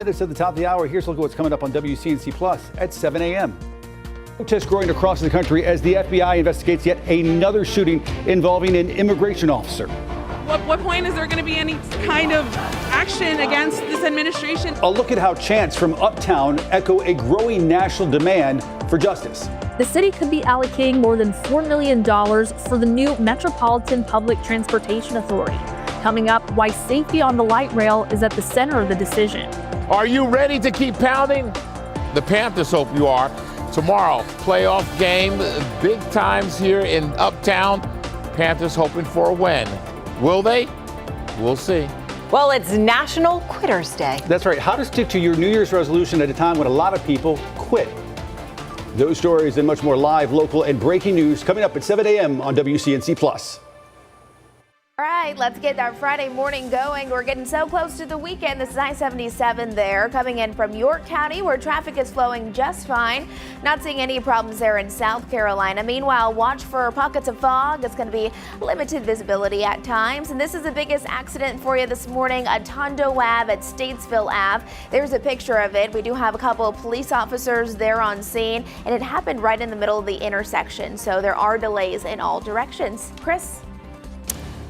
Minutes at the top of the hour. Here's a look at what's coming up on WCNC Plus at 7 a.m. Protests growing across the country as the FBI investigates yet another shooting involving an immigration officer. What point is there going to be any kind of action against this administration? A look at how chants from uptown echo a growing national demand for justice. The city could be allocating more than $4 million for the new Metropolitan Public Transportation Authority. Coming up, why safety on the light rail is at the center of the decision. Are you ready to keep pounding? The Panthers hope you are. Tomorrow, playoff game, big times here in Uptown. Panthers hoping for a win. Will they? We'll see. Well, it's National Quitters Day. That's right. How to stick to your New Year's resolution at a time when a lot of people quit. Those stories and much more live, local, and breaking news coming up at 7 a.m. on WCNC Plus. All right, let's get that Friday morning going. We're getting so close to the weekend. This is I-77 there, coming in from York County, where traffic is flowing just fine. Not seeing any problems there in South Carolina. Meanwhile, watch for pockets of fog. It's going to be limited visibility at times. And this is the biggest accident for you this morning, a Tondo Ave at Statesville Ave. There's a picture of it. We do have a couple of police officers there on scene, and it happened right in the middle of the intersection. So there are delays in all directions. Chris?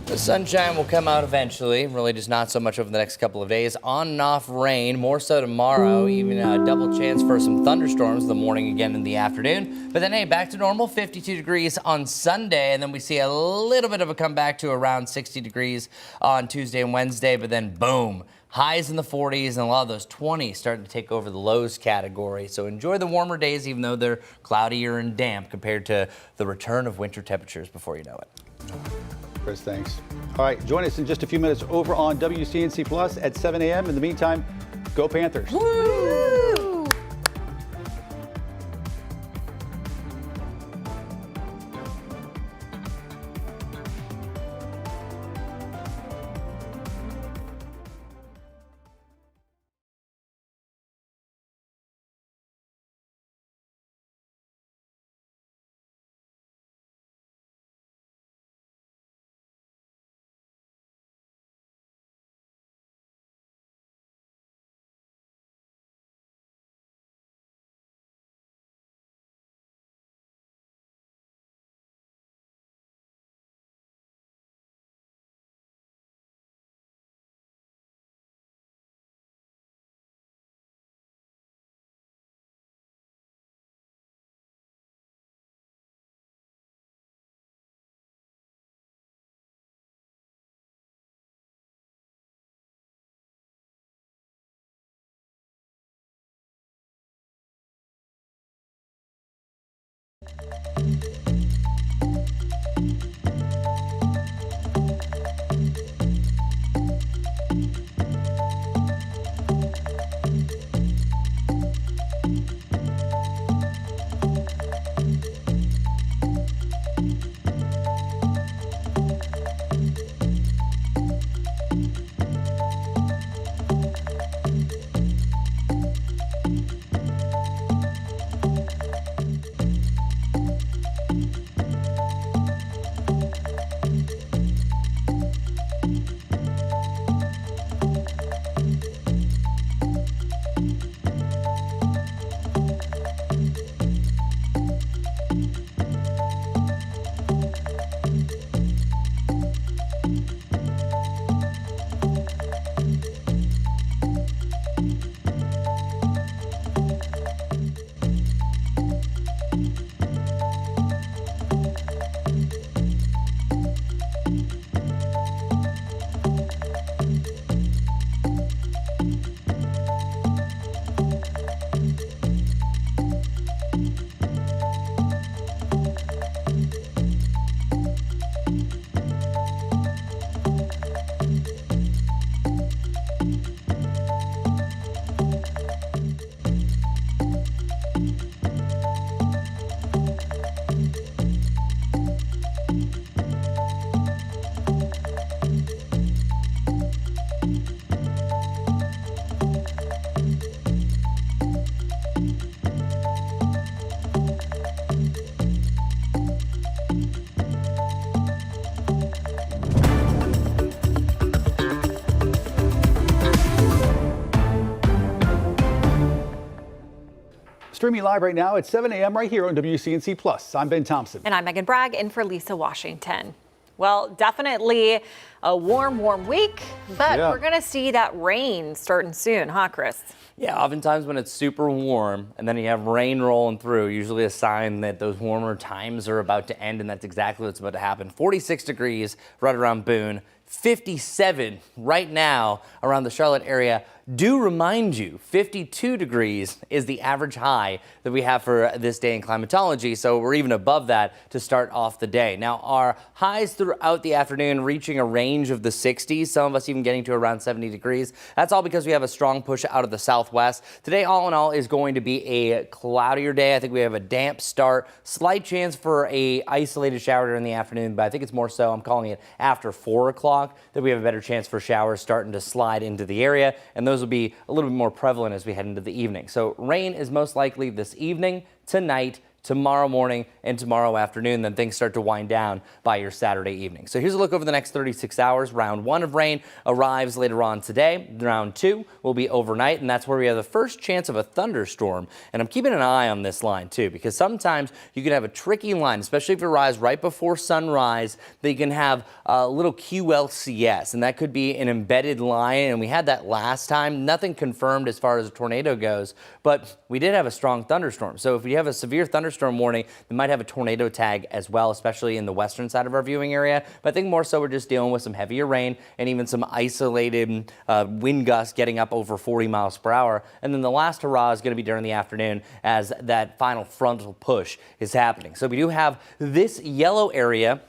The sunshine will come out eventually, really just not so much over the next couple of days. On and off rain, more so tomorrow, even a double chance for some thunderstorms in the morning again in the afternoon. But then, hey, back to normal, 52 degrees on Sunday, and then we see a little bit of a comeback to around 60 degrees on Tuesday and Wednesday, but then boom, highs in the 40s and a lot of those 20s starting to take over the lows category. So enjoy the warmer days, even though they're cloudier and damp compared to the return of winter temperatures before you know it. Chris, thanks. All right, join us in just a few minutes over on WCNC Plus at 7 a.m. In the meantime, go Panthers. Woo! Streaming live right now at 7 a.m. right here on WCNC Plus. I'm Ben Thompson. And I'm Megan Bragg in for Lisa Washington. Well, definitely a warm week, but we're going to see that rain starting soon, huh, Chris? Yeah, oftentimes when it's super warm and then you have rain rolling through, usually a sign that those warmer times are about to end, and that's exactly what's about to happen. 46 degrees right around Boone, 57 right now around the Charlotte area. Do remind you, 52 degrees is the average high that we have for this day in climatology, so we're even above that to start off the day. Now, our highs throughout the afternoon reaching a range of the 60s, some of us even getting to around 70 degrees. That's all because we have a strong push out of the southwest. Today, all in all, is going to be a cloudier day. I think we have a damp start, slight chance for a isolated shower during the afternoon, but I think it's more so, I'm calling it after 4 o'clock, that we have a better chance for showers starting to slide into the area, and those will be a little bit more prevalent as we head into the evening. So rain is most likely this evening, tonight, tomorrow morning, and tomorrow afternoon. Then things start to wind down by your Saturday evening. So here's a look over the next 36 hours. Round 1 of rain arrives later on today. Round 2 will be overnight, and that's where we have the first chance of a thunderstorm. And I'm keeping an eye on this line too, because sometimes you can have a tricky line, especially if it arrives right before sunrise, that you can have a little QLCS, and that could be an embedded line. And we had that last time. Nothing confirmed as far as a tornado goes, but we did have a strong thunderstorm. So if we have a severe thunderstorm warning, they might have a tornado tag as well, especially in the western side of our viewing area. But I think more so we're just dealing with some heavier rain and even some isolated wind gusts getting up over 40 miles per hour. And then the last hurrah is going to be during the afternoon as that final frontal push is happening. So we do have this yellow area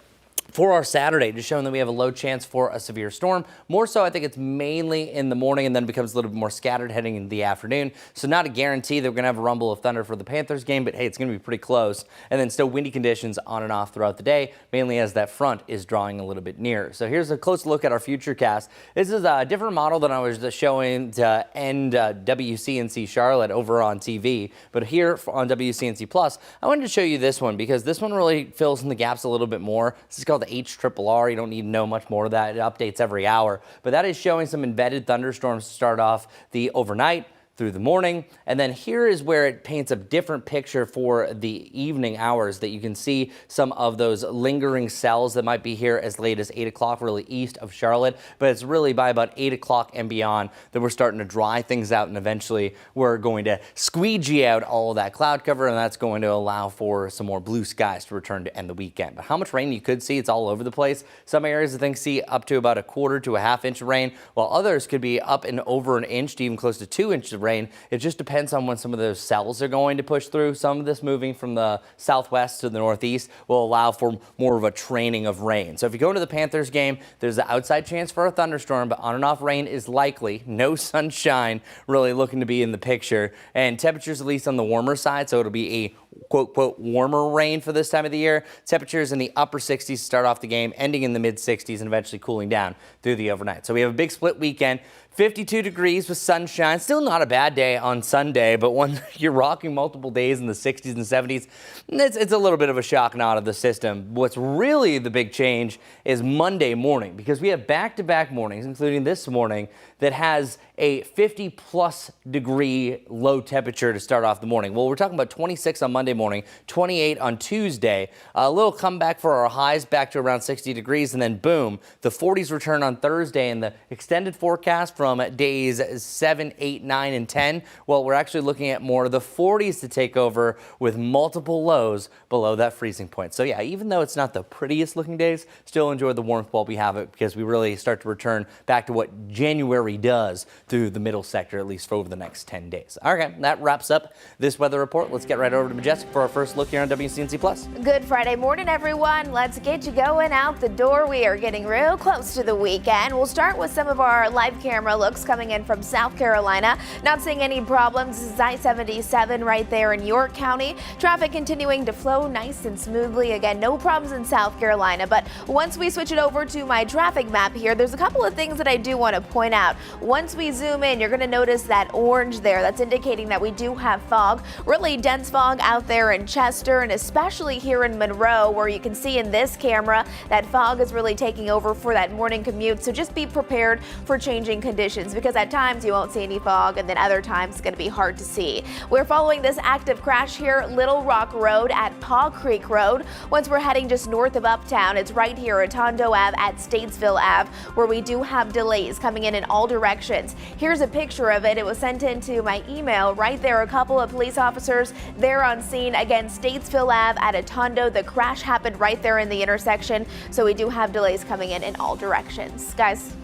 for our Saturday, just showing that we have a low chance for a severe storm. More so, I think it's mainly in the morning and then becomes a little bit more scattered heading into the afternoon. So not a guarantee that we're going to have a rumble of thunder for the Panthers game, but hey, it's going to be pretty close. And then still windy conditions on and off throughout the day, mainly as that front is drawing a little bit nearer. So here's a close look at our future cast. This is a different model than I was just showing to end WCNC Charlotte over on TV. But here on WCNC Plus, I wanted to show you this one because this one really fills in the gaps a little bit more. This is called the HRRR. You don't need to know much more of that. It updates every hour, but that is showing some embedded thunderstorms to start off the overnight through the morning. And then here is where it paints a different picture for the evening hours, that you can see some of those lingering cells that might be here as late as 8 o'clock, really east of Charlotte. But it's really by about 8 o'clock and beyond that we're starting to dry things out, and eventually we're going to squeegee out all of that cloud cover, and that's going to allow for some more blue skies to return to end the weekend. But how much rain you could see, it's all over the place. Some areas I think see up to about 1/4 to 1/2 inch of rain, while others could be up and over an inch to even close to 2 inches of rain. It just depends on when some of those cells are going to push through. Some of this moving from the southwest to the northeast will allow for more of a training of rain. So if you go into the Panthers game, there's an outside chance for a thunderstorm, but on and off rain is likely. No sunshine really looking to be in the picture, and temperatures at least on the warmer side, so it'll be a quote warmer rain for this time of the year. Temperatures in the upper 60s to start off the game, ending in the mid 60s and eventually cooling down through the overnight. So we have a big split weekend. 52 degrees with sunshine. Still not a bad day on Sunday, but when you're rocking multiple days in the 60s and 70s, it's a little bit of a shock and awe of the system. What's really the big change is Monday morning, because we have back-to-back mornings, including this morning, that has a 50-plus degree low temperature to start off the morning. Well, we're talking about 26 on Monday morning, 28 on Tuesday. A little comeback for our highs back to around 60 degrees, and then boom, the 40s return on Thursday, and the extended forecast from days 7, 8, 9, and 10. Well, we're actually looking at more of the 40s to take over with multiple lows below that freezing point. So yeah, even though it's not the prettiest looking days, still enjoy the warmth while we have it, because we really start to return back to what January does through the middle sector, at least for over the next 10 days. Okay, that wraps up this weather report. Let's get right over to Majestic for our first look here on WCNC Plus. Good Friday morning, everyone. Let's get you going out the door. We are getting real close to the weekend. We'll start with some of our live camera looks coming in from South Carolina. Not seeing any problems. This is I-77 right there in York County. Traffic continuing to flow nice and smoothly. Again, no problems in South Carolina. But once we switch it over to my traffic map here, there's a couple of things that I do want to point out. Once we zoom in, you're going to notice that orange there. That's indicating that we do have fog, really dense fog out there in Chester and especially here in Monroe, where you can see in this camera that fog is really taking over for that morning commute. So just be prepared for changing conditions, because at times you won't see any fog and then other times it's going to be hard to see. We're following this active crash here, Little Rock Road at Paw Creek Road. Once we're heading just north of Uptown, it's right here at Tondo Ave at Statesville Ave, where we do have delays coming in all directions. Here's a picture of it. It was sent into my email. Right there, a couple of police officers there on scene. Again, Statesville Ave at Atondo. The crash happened right there in the intersection, so we do have delays coming in all directions. Guys.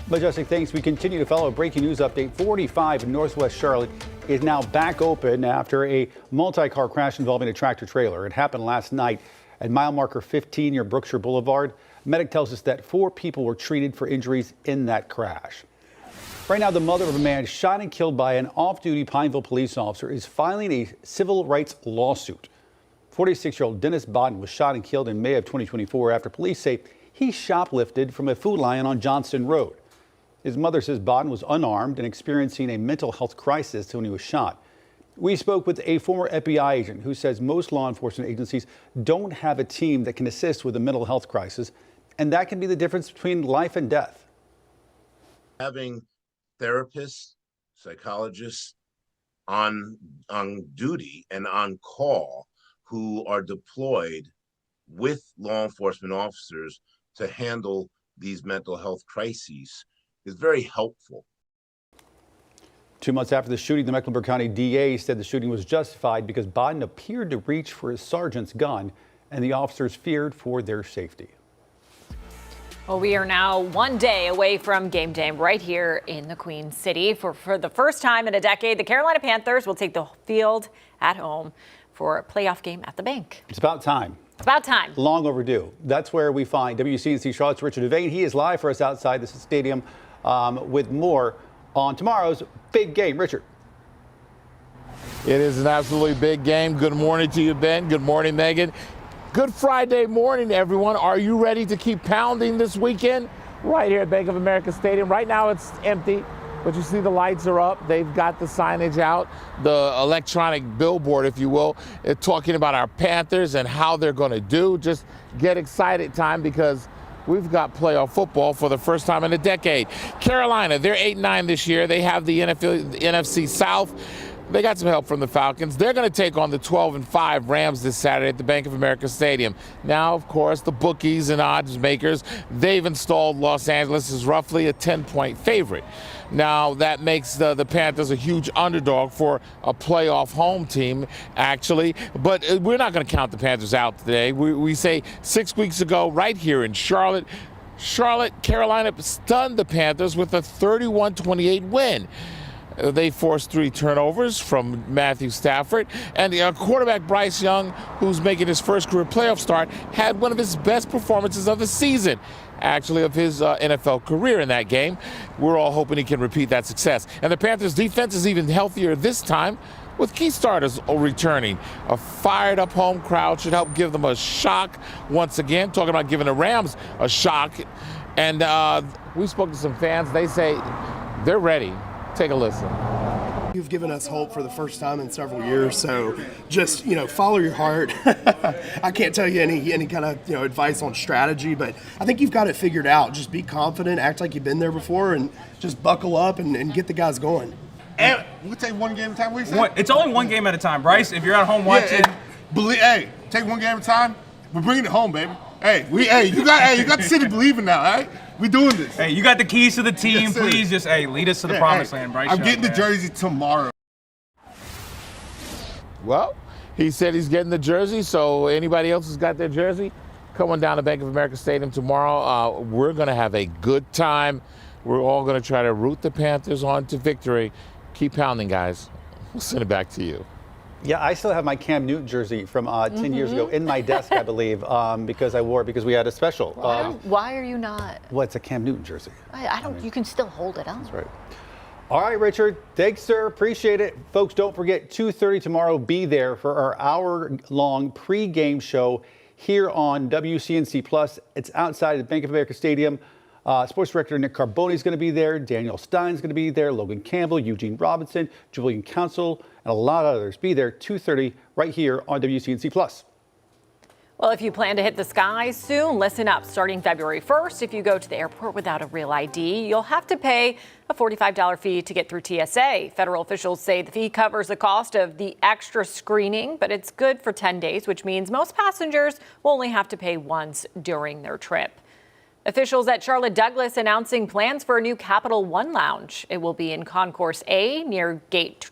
Majestic, thanks. We continue to follow a breaking news update. 45 in Northwest Charlotte is now back open after a multi-car crash involving a tractor trailer. It happened last night at mile marker 15 near Brookshire Boulevard. Medic tells us that 4 people were treated for injuries in that crash. Right now, the mother of a man shot and killed by an off-duty Pineville police officer is filing a civil rights lawsuit. 46-year-old Dennis Bodden was shot and killed in May of 2024 after police say he shoplifted from a Food Lion on Johnston Road. His mother says Bodden was unarmed and experiencing a mental health crisis when he was shot. We spoke with a former FBI agent who says most law enforcement agencies don't have a team that can assist with a mental health crisis, and that can be the difference between life and death. Having therapists, psychologists on duty and on call who are deployed with law enforcement officers to handle these mental health crises is very helpful. 2 months after the shooting, the Mecklenburg County DA said the shooting was justified because Bodden appeared to reach for his sergeant's gun and the officers feared for their safety. Well, we are now 1 day away from game day right here in the Queen City. For the first time in a decade, the Carolina Panthers will take the field at home for a playoff game at the bank. It's about time. It's about time. Long overdue. That's where we find WCNC Charlotte's Richard Devane. He is live for us outside the stadium with more on tomorrow's big game. Richard. It is an absolutely big game. Good morning to you, Ben. Good morning, Megan. Good Friday morning, everyone. Are you ready to keep pounding this weekend? Right here at Bank of America Stadium. Right now it's empty, but you see the lights are up. They've got the signage out, the electronic billboard, if you will, talking about our Panthers and how they're going to do. Just get excited time because we've got playoff football for the first time in a decade. Carolina, they're 8-9 this year. They have the NFC South. They got some help from the Falcons. They're going to take on the 12-5 Rams this Saturday at the Bank of America Stadium. Now, of course, the bookies and odds makers, they've installed Los Angeles as roughly a 10-point favorite. Now, that makes the Panthers a huge underdog for a playoff home team, actually. But we're not going to count the Panthers out today. We say 6 weeks ago, right here in Charlotte, Carolina stunned the Panthers with a 31-28 win. They forced 3 turnovers from Matthew Stafford. And quarterback Bryce Young, who's making his first career playoff start, had one of his best performances of the season, actually, of his NFL career in that game. We're all hoping he can repeat that success. And the Panthers' defense is even healthier this time, with key starters returning. A fired-up home crowd should help give them a shock once again. Talking about giving the Rams a shock. And we spoke to some fans. They say they're ready. Take a listen. You've given us hope for the first time in several years, so just, follow your heart. I can't tell you any kind of, advice on strategy, but I think you've got it figured out. Just be confident, act like you've been there before, and just buckle up and get the guys going. And we'll take one game at a time. What do you say? It's only one game at a time, Bryce. If you're at home watching, take one game at a time. We're bringing it home, baby. You got the city believing now, all right? We doing this. Hey, you got the keys to the team. Yes, please just lead us to the promised land, Bryce. I'm getting the jersey tomorrow. Well, he said he's getting the jersey, so anybody else who's got their jersey, come on down to Bank of America Stadium tomorrow. We're going to have a good time. We're all going to try to root the Panthers on to victory. Keep pounding, guys. We'll send it back to you. Yeah, I still have my Cam Newton jersey from 10 years ago in my desk, I believe, because I wore it because we had a special. Why are you not? Well, it's a Cam Newton jersey. I don't. You can still hold it up. That's right. All right, Richard. Thanks, sir. Appreciate it. Folks, don't forget, 2:30 tomorrow, be there for our hour-long pre-game show here on WCNC Plus. It's outside the Bank of America Stadium. Sports director Nick Carboni is going to be there. Daniel Stein's going to be there. Logan Campbell, Eugene Robinson, Julian Council, and a lot of others. Be there 2:30 right here on WCNC+. Well, if you plan to hit the skies soon, listen up. Starting February 1st, if you go to the airport without a real ID, you'll have to pay a $45 fee to get through TSA. Federal officials say the fee covers the cost of the extra screening, but it's good for 10 days, which means most passengers will only have to pay once during their trip. Officials at Charlotte Douglas announcing plans for a new Capital One lounge. It will be in Concourse A near gates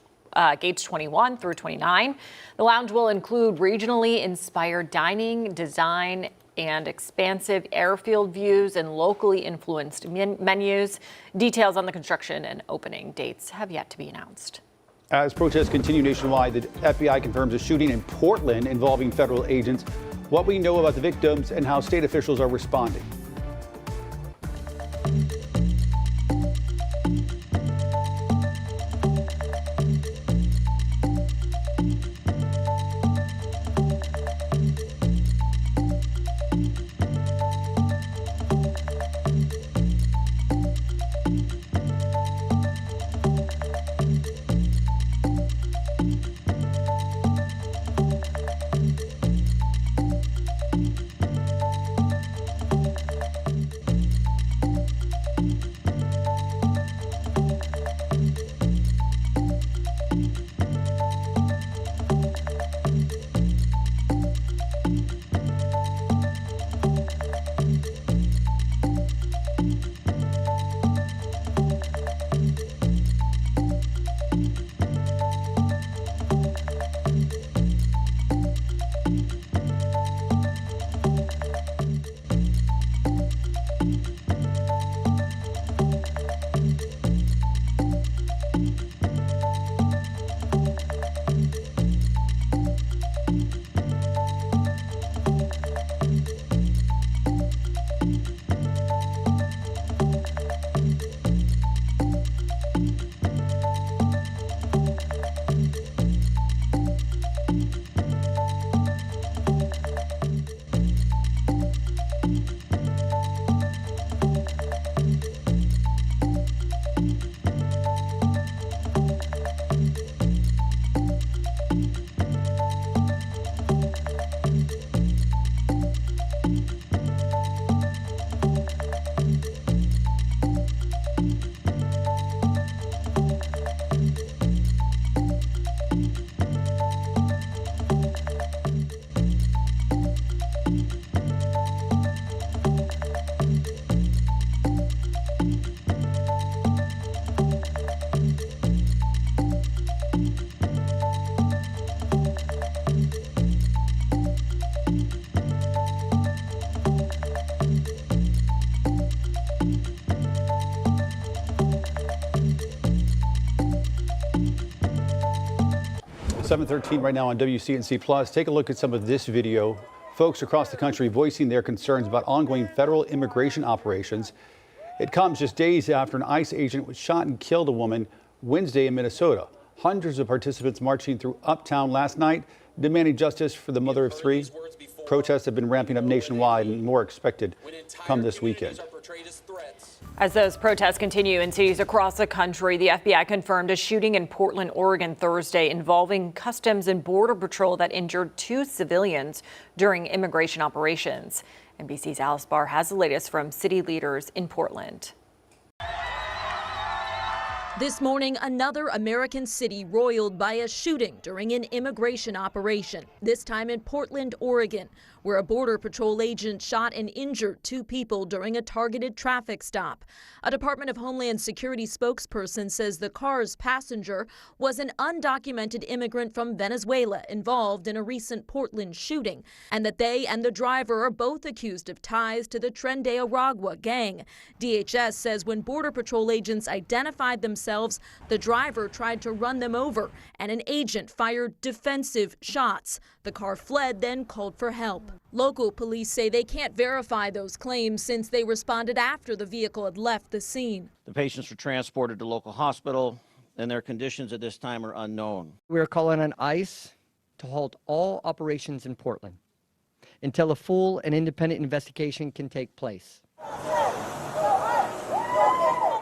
21 through 29. The lounge will include regionally inspired dining, design, and expansive airfield views and locally influenced menus. Details on the construction and opening dates have yet to be announced. As protests continue nationwide, the FBI confirms a shooting in Portland involving federal agents. What we know about the victims and how state officials are responding. .13 right now on WCNC+. Take a look at some of this video. Folks across the country voicing their concerns about ongoing federal immigration operations. It comes just days after an ICE agent was shot and killed a woman Wednesday in Minnesota. Hundreds of participants marching through Uptown last night, demanding justice for the mother of three. Protests have been ramping up nationwide and more expected come this weekend. As those protests continue in cities across the country, the FBI confirmed a shooting in Portland, Oregon Thursday involving Customs and Border Patrol that injured 2 civilians during immigration operations. NBC's Alice Barr has the latest from city leaders in Portland. This morning, another American city roiled by a shooting during an immigration operation, this time in Portland, Oregon, where a Border Patrol agent shot and injured 2 people during a targeted traffic stop. A Department of Homeland Security spokesperson says the car's passenger was an undocumented immigrant from Venezuela involved in a recent Portland shooting, and that they and the driver are both accused of ties to the Tren de Aragua gang. DHS says when Border Patrol agents identified themselves, the driver tried to run them over, and an agent fired defensive shots. The car fled, then called for help. Local police say they can't verify those claims since they responded after the vehicle had left the scene. The patients were transported to local hospital, and their conditions at this time are unknown. We're calling on ICE to halt all operations in Portland until a full and independent investigation can take place.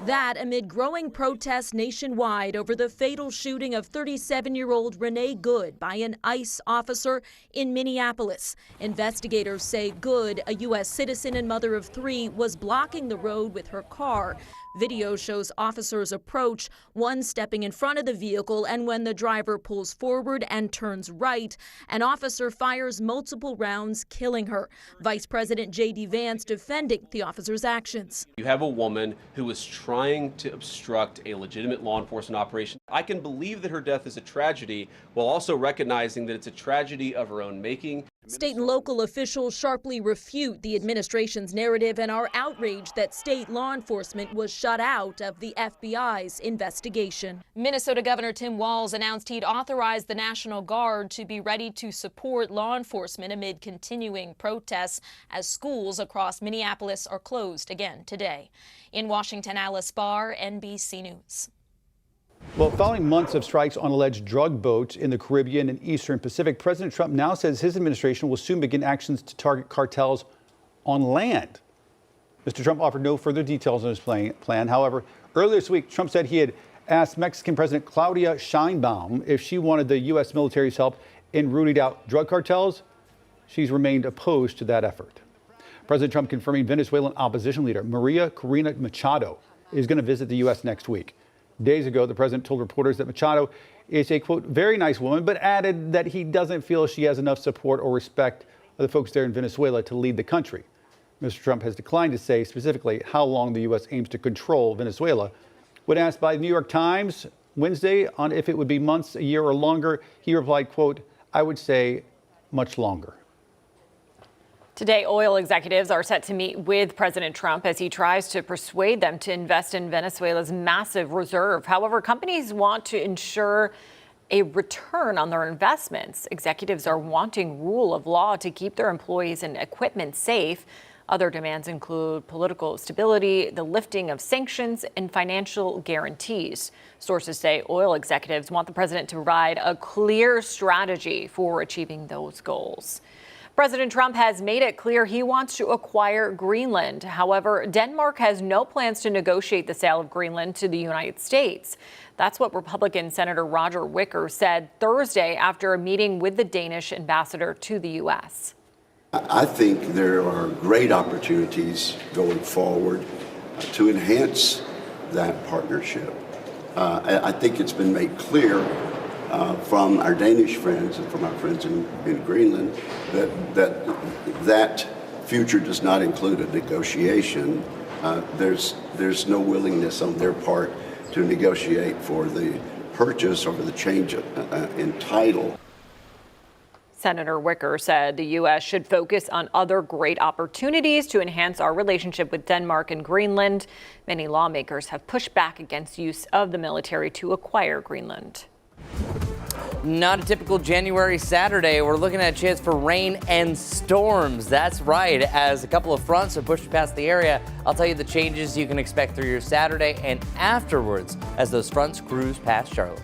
That amid growing protests nationwide over the fatal shooting of 37-year-old Renee Good by an ICE officer in Minneapolis. Investigators say Good, a U.S. citizen and mother of 3, was blocking the road with her car. Video shows officers approach, one stepping in front of the vehicle, and when the driver pulls forward and turns right, an officer fires multiple rounds, killing her. Vice President J.D. Vance defending the officer's actions. You have a woman who was trying to obstruct a legitimate law enforcement operation. I can believe that her death is a tragedy, while also recognizing that it's a tragedy of her own making. State and local officials sharply refute the administration's narrative and are outraged that state law enforcement was shut out of the FBI's investigation. Minnesota Governor Tim Walz announced he'd authorized the National Guard to be ready to support law enforcement amid continuing protests as schools across Minneapolis are closed again today. In Washington, Alice Barr, NBC News. Well, following months of strikes on alleged drug boats in the Caribbean and Eastern Pacific, President Trump now says his administration will soon begin actions to target cartels on land. Mr. Trump offered no further details on his plan. However, earlier this week, Trump said he had asked Mexican President Claudia Sheinbaum if she wanted the U.S. military's help in rooting out drug cartels. She's remained opposed to that effort. President Trump confirming Venezuelan opposition leader Maria Corina Machado is going to visit the U.S. next week. Days ago, the president told reporters that Machado is a, quote, very nice woman, but added that he doesn't feel she has enough support or respect of the folks there in Venezuela to lead the country. Mr. Trump has declined to say specifically how long the U.S. aims to control Venezuela. When asked by the New York Times Wednesday on if it would be months, a year, or longer, he replied, quote, I would say much longer. Today, oil executives are set to meet with President Trump as he tries to persuade them to invest in Venezuela's massive reserve. However, companies want to ensure a return on their investments. Executives are wanting rule of law to keep their employees and equipment safe. Other demands include political stability, the lifting of sanctions, and financial guarantees. Sources say oil executives want the president to provide a clear strategy for achieving those goals. President Trump has made it clear he wants to acquire Greenland. However, Denmark has no plans to negotiate the sale of Greenland to the United States. That's what Republican Senator Roger Wicker said Thursday after a meeting with the Danish ambassador to the U.S. I think there are great opportunities going forward to enhance that partnership. I think it's been made clear from our Danish friends and from our friends in Greenland that future does not include a negotiation. There's no willingness on their part to negotiate for the purchase or for the change in title. Senator Wicker said the U.S. should focus on other great opportunities to enhance our relationship with Denmark and Greenland. Many lawmakers have pushed back against use of the military to acquire Greenland. Not a typical January Saturday. We're looking at a chance for rain and storms. That's right, as a couple of fronts have pushed past the area. I'll tell you the changes you can expect through your Saturday and afterwards as those fronts cruise past Charlotte.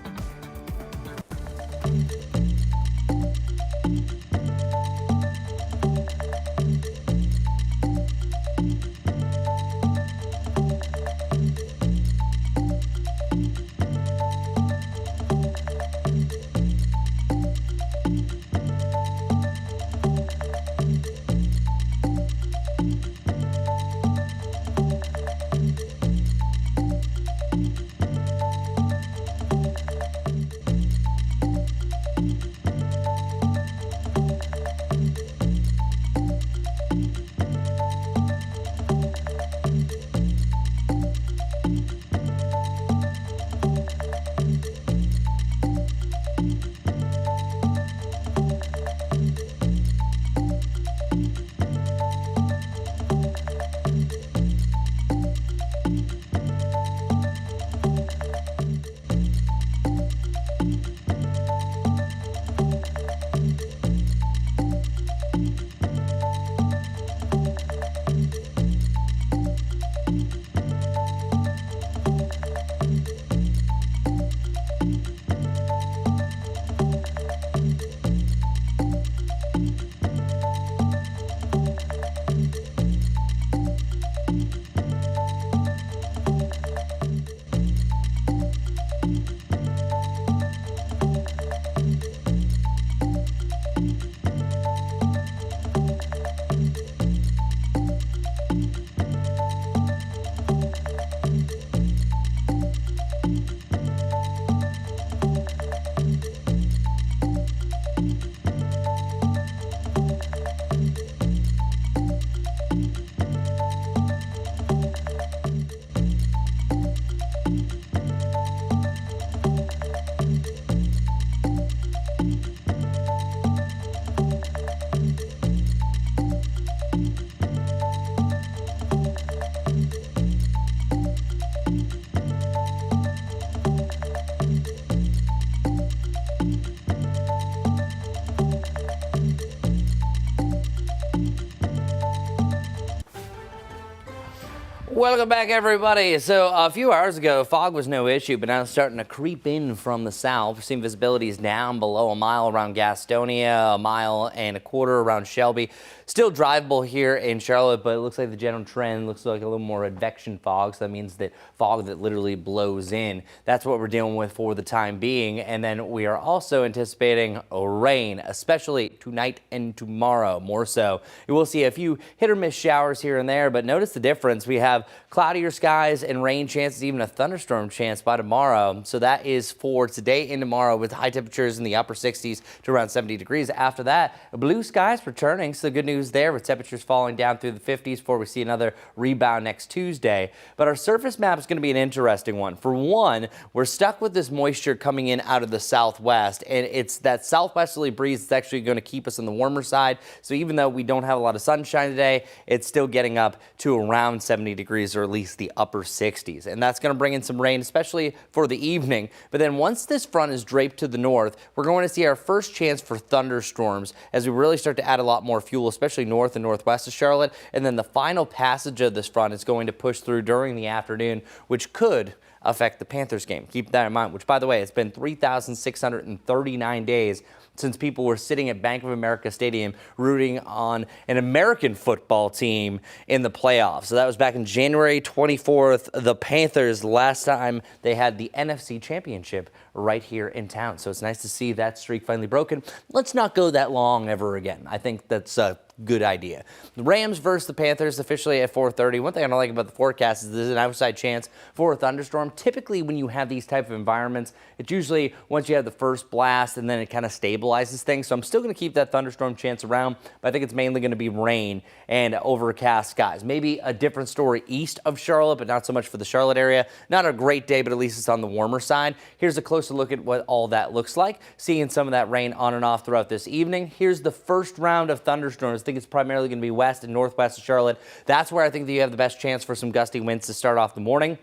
Welcome back, everybody. So a few hours ago, fog was no issue, but now it's starting to creep in from the south. We're seeing visibilities down below a mile around Gastonia, 1.25 miles around Shelby. Still drivable here in Charlotte, but it looks like the general trend looks like a little more advection fog. So that means that fog that literally blows in. That's what we're dealing with for the time being. And then we are also anticipating rain, especially tonight and tomorrow, more so. You will see a few hit or miss showers here and there, but notice the difference. We have cloudier skies and rain chances, even a thunderstorm chance by tomorrow. So that is for today and tomorrow, with high temperatures in the upper 60s to around 70 degrees. After that, blue skies returning. So good news there, with temperatures falling down through the 50s before we see another rebound next Tuesday. But our surface map is going to be an interesting one. For one, we're stuck with this moisture coming in out of the southwest, and it's that southwesterly breeze that's actually going to keep us on the warmer side. So even though we don't have a lot of sunshine today, it's still getting up to around 70 degrees, or at least the upper 60s. And that's going to bring in some rain, especially for the evening. But then once this front is draped to the north, we're going to see our first chance for thunderstorms as we really start to add a lot more fuel, especially north and northwest of Charlotte. And then the final passage of this front is going to push through during the afternoon, which could affect the Panthers game. Keep that in mind, which, by the way, it's been 3,639 days since people were sitting at Bank of America Stadium rooting on an American football team in the playoffs. So that was back in January 24th. The Panthers, last time they had the NFC Championship right here in town. So it's nice to see that streak finally broken. Let's not go that long ever again. I think that's a good idea. The Rams versus the Panthers officially at 4:30. One thing I don't like about the forecast is there's an outside chance for a thunderstorm. Typically, when you have these type of environments, it's usually once you have the first blast and then it kind of stabilizes things. So I'm still going to keep that thunderstorm chance around, but I think it's mainly going to be rain and overcast skies. Maybe a different story east of Charlotte, but not so much for the Charlotte area. Not a great day, but at least it's on the warmer side. Here's a closer look at what all that looks like. Seeing some of that rain on and off throughout this evening. Here's the first round of thunderstorms. I think it's primarily going to be west and northwest of Charlotte. That's where I think that you have the best chance for some gusty winds to start off the morning.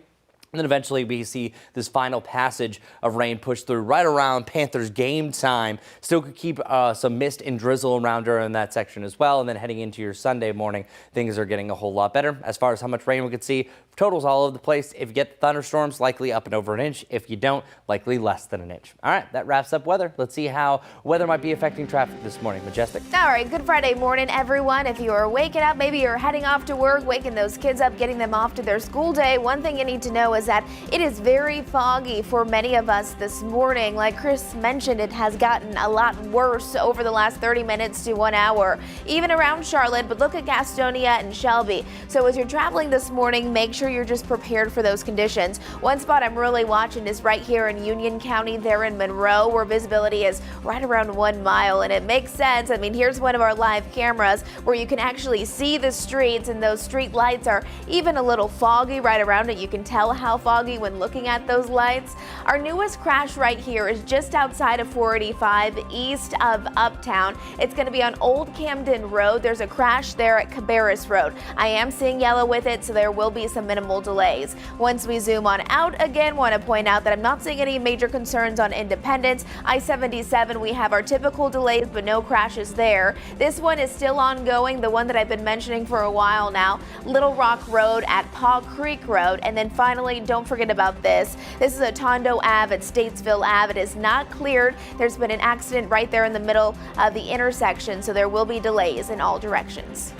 And then eventually we see this final passage of rain push through right around Panthers game time. Still could keep some mist and drizzle around during that section as well. And then heading into your Sunday morning, things are getting a whole lot better. As far as how much rain we could see, totals all over the place. If you get the thunderstorms, likely up and over an inch. If you don't, likely less than an inch. All right, that wraps up weather. Let's see how weather might be affecting traffic this morning. Majestic. All right, good Friday morning, everyone. If you are waking up, maybe you're heading off to work, waking those kids up, getting them off to their school day. One thing you need to know is that it is very foggy for many of us this morning. Like Chris mentioned, it has gotten a lot worse over the last 30 minutes to 1 hour, even around Charlotte. But look at Gastonia and Shelby. So as you're traveling this morning, make sure you're just prepared for those conditions. One spot I'm really watching is right here in Union County, there in Monroe, where visibility is right around 1 mile. And it makes sense. I mean, here's one of our live cameras where you can actually see the streets, and those street lights are even a little foggy right around it. You can tell how foggy when looking at those lights. Our newest crash right here is just outside of 485 east of Uptown. It's going to be on Old Camden Road. There's a crash there at Cabarrus Road. I am seeing yellow with it, so there will be some minimal delays. Once we zoom on out again, want to point out that I'm not seeing any major concerns on Independence. I-77, we have our typical delays, but no crashes there. This one is still ongoing, the one that I've been mentioning for a while now. Little Rock Road at Paw Creek Road. And then finally, don't forget about this. This is a Tondo Ave at Statesville Ave. It is not cleared. There's been an accident right there in the middle of the intersection, so there will be delays in all directions.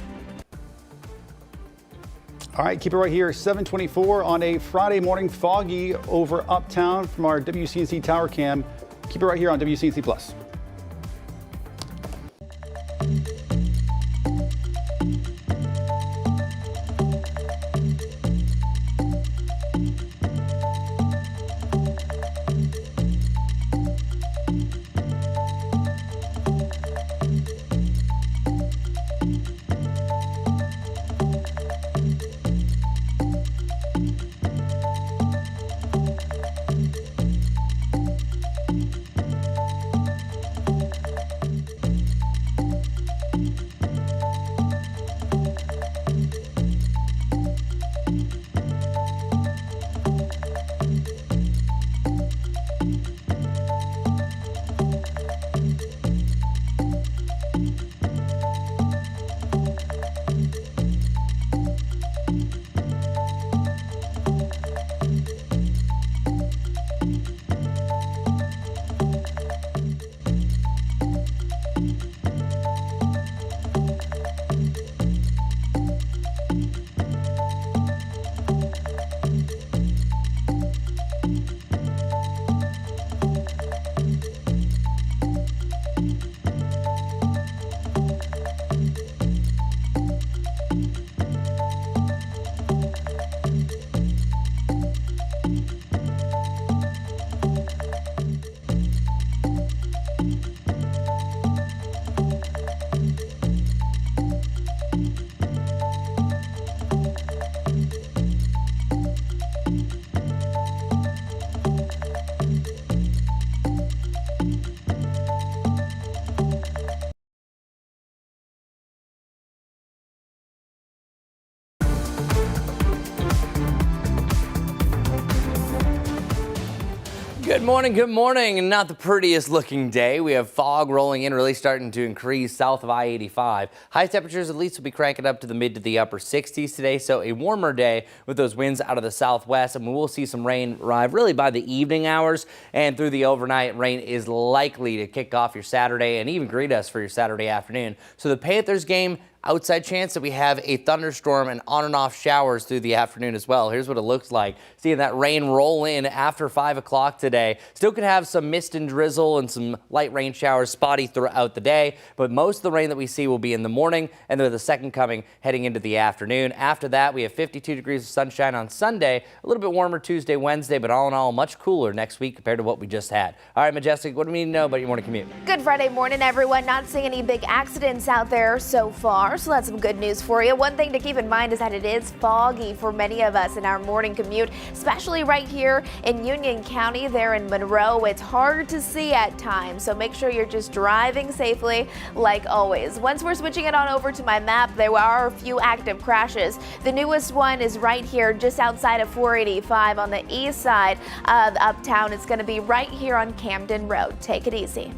All right, keep it right here. 7:24 on a Friday morning, foggy over Uptown from our WCNC Tower Cam. Keep it right here on WCNC Plus. Good morning. And not the prettiest looking day. We have fog rolling in, really starting to increase south of I-85. High temperatures at least will be cranking up to the mid to the upper 60s today. So a warmer day with those winds out of the southwest. And we will see some rain arrive really by the evening hours and through the overnight. Rain is likely to kick off your Saturday and even greet us for your Saturday afternoon. So the Panthers game, outside chance that we have a thunderstorm and on and off showers through the afternoon as well. Here's what it looks like. Seeing that rain roll in after 5 o'clock today. Still could have some mist and drizzle and some light rain showers spotty throughout the day, but most of the rain that we see will be in the morning and then the second coming heading into the afternoon. After that, we have 52 degrees of sunshine on Sunday, a little bit warmer Tuesday, Wednesday, but all in all, much cooler next week compared to what we just had. All right, Majestic, what do we need to know about your morning commute? Good Friday morning, everyone. Not seeing any big accidents out there so far, so that's some good news for you. One thing to keep in mind is that it is foggy for many of us in our morning commute, especially right here in Union County, there in Monroe. It's hard to see at times, so make sure you're just driving safely like always. Once we're switching it on over to my map, there are a few active crashes. The newest one is right here just outside of 485 on the east side of Uptown. It's going to be right here on Camden Road. Take it easy.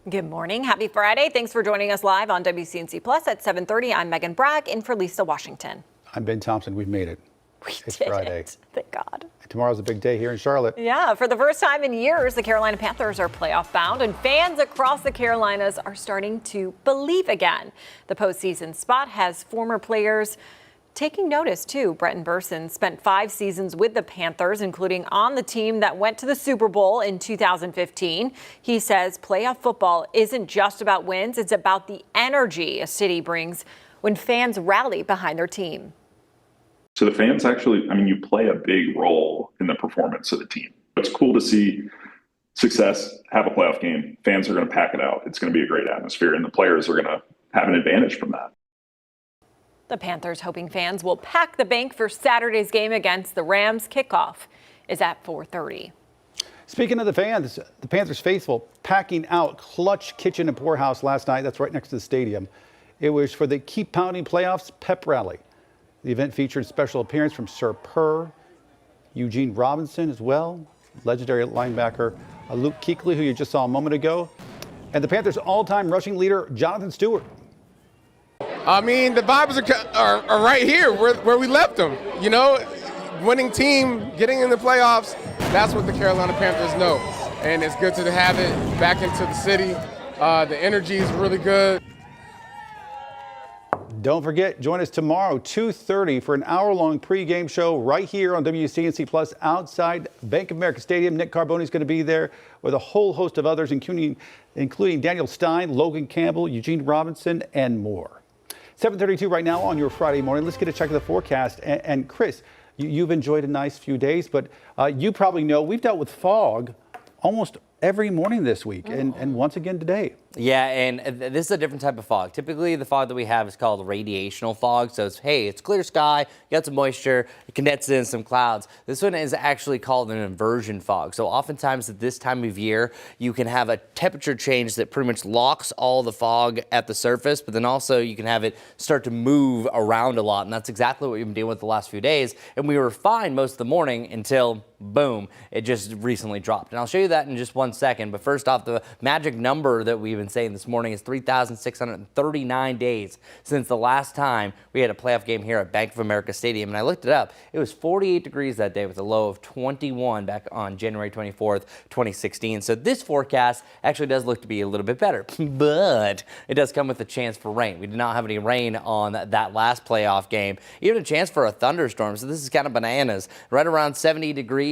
Good morning. Happy Friday. Thanks for joining us live on WCNC Plus at 7:30. I'm Megan Bragg in for Lisa Washington. I'm Ben Thompson. We've made it. It's Friday. Thank God. Tomorrow's a big day here in Charlotte. Yeah, for the first time in years, the Carolina Panthers are playoff bound, and fans across the Carolinas are starting to believe again. The postseason spot has former players taking notice, too. Bretton Burson spent 5 seasons with the Panthers, including on the team that went to the Super Bowl in 2015. He says playoff football isn't just about wins, it's about the energy a city brings when fans rally behind their team. So the fans actually, you play a big role in the performance of the team. It's cool to see success, have a playoff game. Fans are going to pack it out. It's going to be a great atmosphere, and the players are going to have an advantage from that. The Panthers hoping fans will pack the bank for Saturday's game against the Rams. Kickoff is at 4:30. Speaking of the fans, the Panthers faithful packing out Clutch Kitchen and Poorhouse last night. That's right next to the stadium. It was for the Keep Pounding Playoffs pep rally. The event featured a special appearance from Sir Purr, Eugene Robinson as well, legendary linebacker Luke Kuechly, who you just saw a moment ago, and the Panthers' all-time rushing leader, Jonathan Stewart. The vibes are right here where we left them. Winning team, getting in the playoffs, that's what the Carolina Panthers know. And it's good to have it back into the city. The energy is really good. Don't forget, join us tomorrow, 2:30, for an hour-long pregame show right here on WCNC Plus outside Bank of America Stadium. Nick Carboni is going to be there with a whole host of others, including Daniel Stein, Logan Campbell, Eugene Robinson, and more. 7:32 right now on your Friday morning. Let's get a check of the forecast. And Chris, you've enjoyed a nice few days, but you probably know we've dealt with fog almost every morning this week, and once again today. Yeah, and this is a different type of fog. Typically, the fog that we have is called radiational fog. So it's clear sky, you got some moisture, it condenses in some clouds. This one is actually called an inversion fog. So oftentimes at this time of year, you can have a temperature change that pretty much locks all the fog at the surface, but then also you can have it start to move around a lot. And that's exactly what we've been dealing with the last few days. And we were fine most of the morning until boom, it just recently dropped. And I'll show you that in just 1 second. But first off, the magic number that we've been saying this morning is 3,639 days since the last time we had a playoff game here at Bank of America Stadium. And I looked it up. It was 48 degrees that day with a low of 21 back on January 24th, 2016. So this forecast actually does look to be a little bit better, but it does come with a chance for rain. We did not have any rain on that last playoff game, even a chance for a thunderstorm. So this is kind of bananas. Right around 70 degrees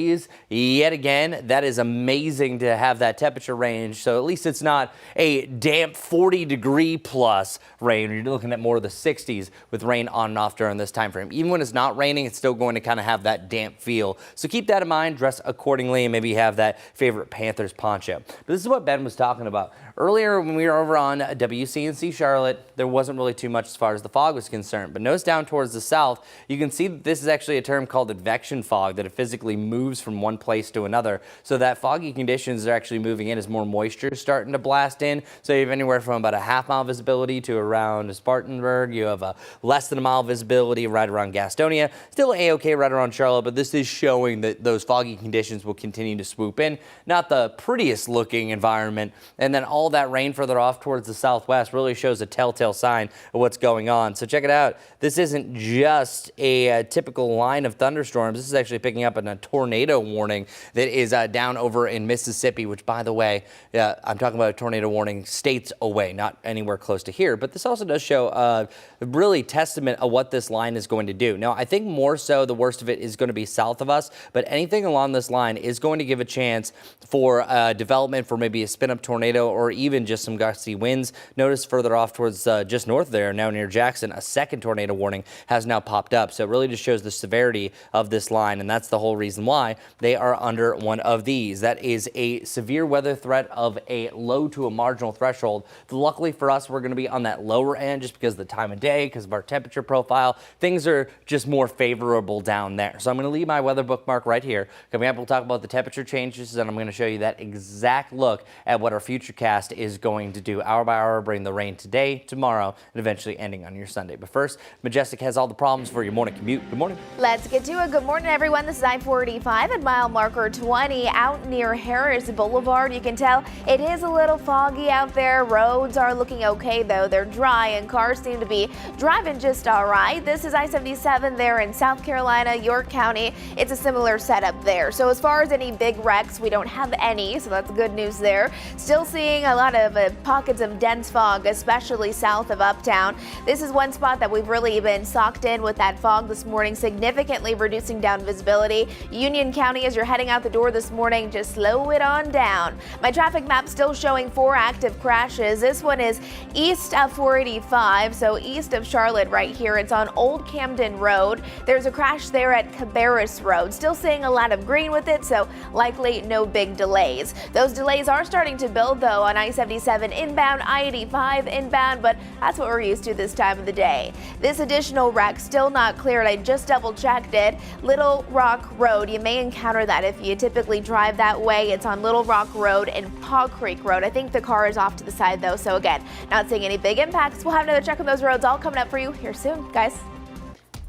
yet again. That is amazing to have that temperature range. So at least it's not a damp 40-degree plus rain. You're looking at more of the 60s with rain on and off during this time frame. Even when it's not raining, it's still going to kind of have that damp feel. So keep that in mind, dress accordingly, and maybe have that favorite Panthers poncho. But this is what Ben was talking about. Earlier when we were over on WCNC Charlotte, there wasn't really too much as far as the fog was concerned. But notice down towards the south, you can see that this is actually a term called advection fog, that it physically moves from one place to another. So that foggy conditions are actually moving in as more moisture is starting to blast in. So you have anywhere from about a half-mile visibility to around Spartanburg. You have a less than a mile visibility right around Gastonia. Still A-OK right around Charlotte, but this is showing that those foggy conditions will continue to swoop in. Not the prettiest looking environment. And then all that rain further off towards the southwest really shows a telltale sign of what's going on. So check it out. This isn't just a typical line of thunderstorms. This is actually picking up in a tornado warning that is down over in Mississippi, which, by the way, I'm talking about a tornado warning states away, not anywhere close to here. But this also does show really testament of what this line is going to do. Now, I think more so the worst of it is going to be south of us, but anything along this line is going to give a chance for development for maybe a spin-up tornado or even just some gusty winds. Notice further off towards just north there, now near Jackson, a second tornado warning has now popped up. So it really just shows the severity of this line, and that's the whole reason why they are under one of these. That is a severe weather threat of a low to a marginal threshold. Luckily for us, we're going to be on that lower end just because of the time of day, because of our temperature profile. Things are just more favorable down there. So I'm going to leave my weather bookmark right here. Coming up, we'll talk about the temperature changes, and I'm going to show you that exact look at what our futurecast is going to do hour by hour, bring the rain today, tomorrow, and eventually ending on your Sunday. But first, Majestic has all the problems for your morning commute. Good morning. Let's get to it. Good morning, everyone. This is I-45 at mile marker 20 out near Harris Boulevard. You can tell it is a little foggy out there. Roads are looking okay, though. They're dry, and cars seem to be driving just all right. This is I-77 there in South Carolina, York County. It's a similar setup there. So as far as any big wrecks, we don't have any, so that's good news there. Still seeing a lot of pockets of dense fog, especially south of Uptown. This is one spot that we've really been socked in with that fog this morning, significantly reducing down visibility. Union County, as you're heading out the door this morning, just slow it on down. My traffic map still showing 4 active crashes. This one is east of 485, so east of Charlotte right here. It's on Old Camden Road. There's a crash there at Cabarrus Road. Still seeing a lot of green with it, so likely no big delays. Those delays are starting to build, though, on I-77 inbound, I-85 inbound, but that's what we're used to this time of the day. This additional wreck still not cleared. I just double-checked it. Little Rock Road. You may encounter that if you typically drive that way. It's on Little Rock Road and Paw Creek Road. I think the car is off to the side, though, so again, not seeing any big impacts. We'll have another check on those roads all coming up for you here soon, guys.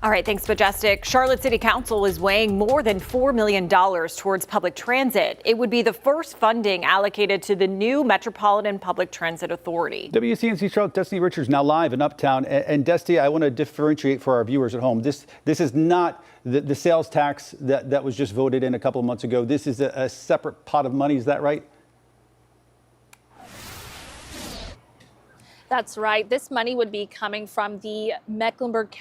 All right, thanks, Majestic. Charlotte City Council is weighing more than $4 million towards public transit. It would be the first funding allocated to the new Metropolitan Public Transit Authority. WCNC Charlotte, Destiny Richards now live in Uptown. And Destiny, I want to differentiate for our viewers at home. This is not the sales tax that was just voted in a couple of months ago. This is a separate pot of money. Is that right? That's right. This money would be coming from the Mecklenburg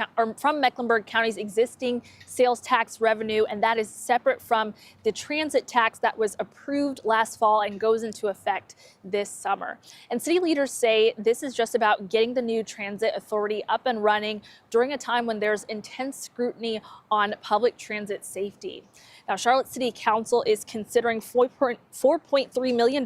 County's existing sales tax revenue, and that is separate from the transit tax that was approved last fall and goes into effect this summer. And city leaders say this is just about getting the new transit authority up and running during a time when there's intense scrutiny on public transit safety. Now, Charlotte City Council is considering $4.3 million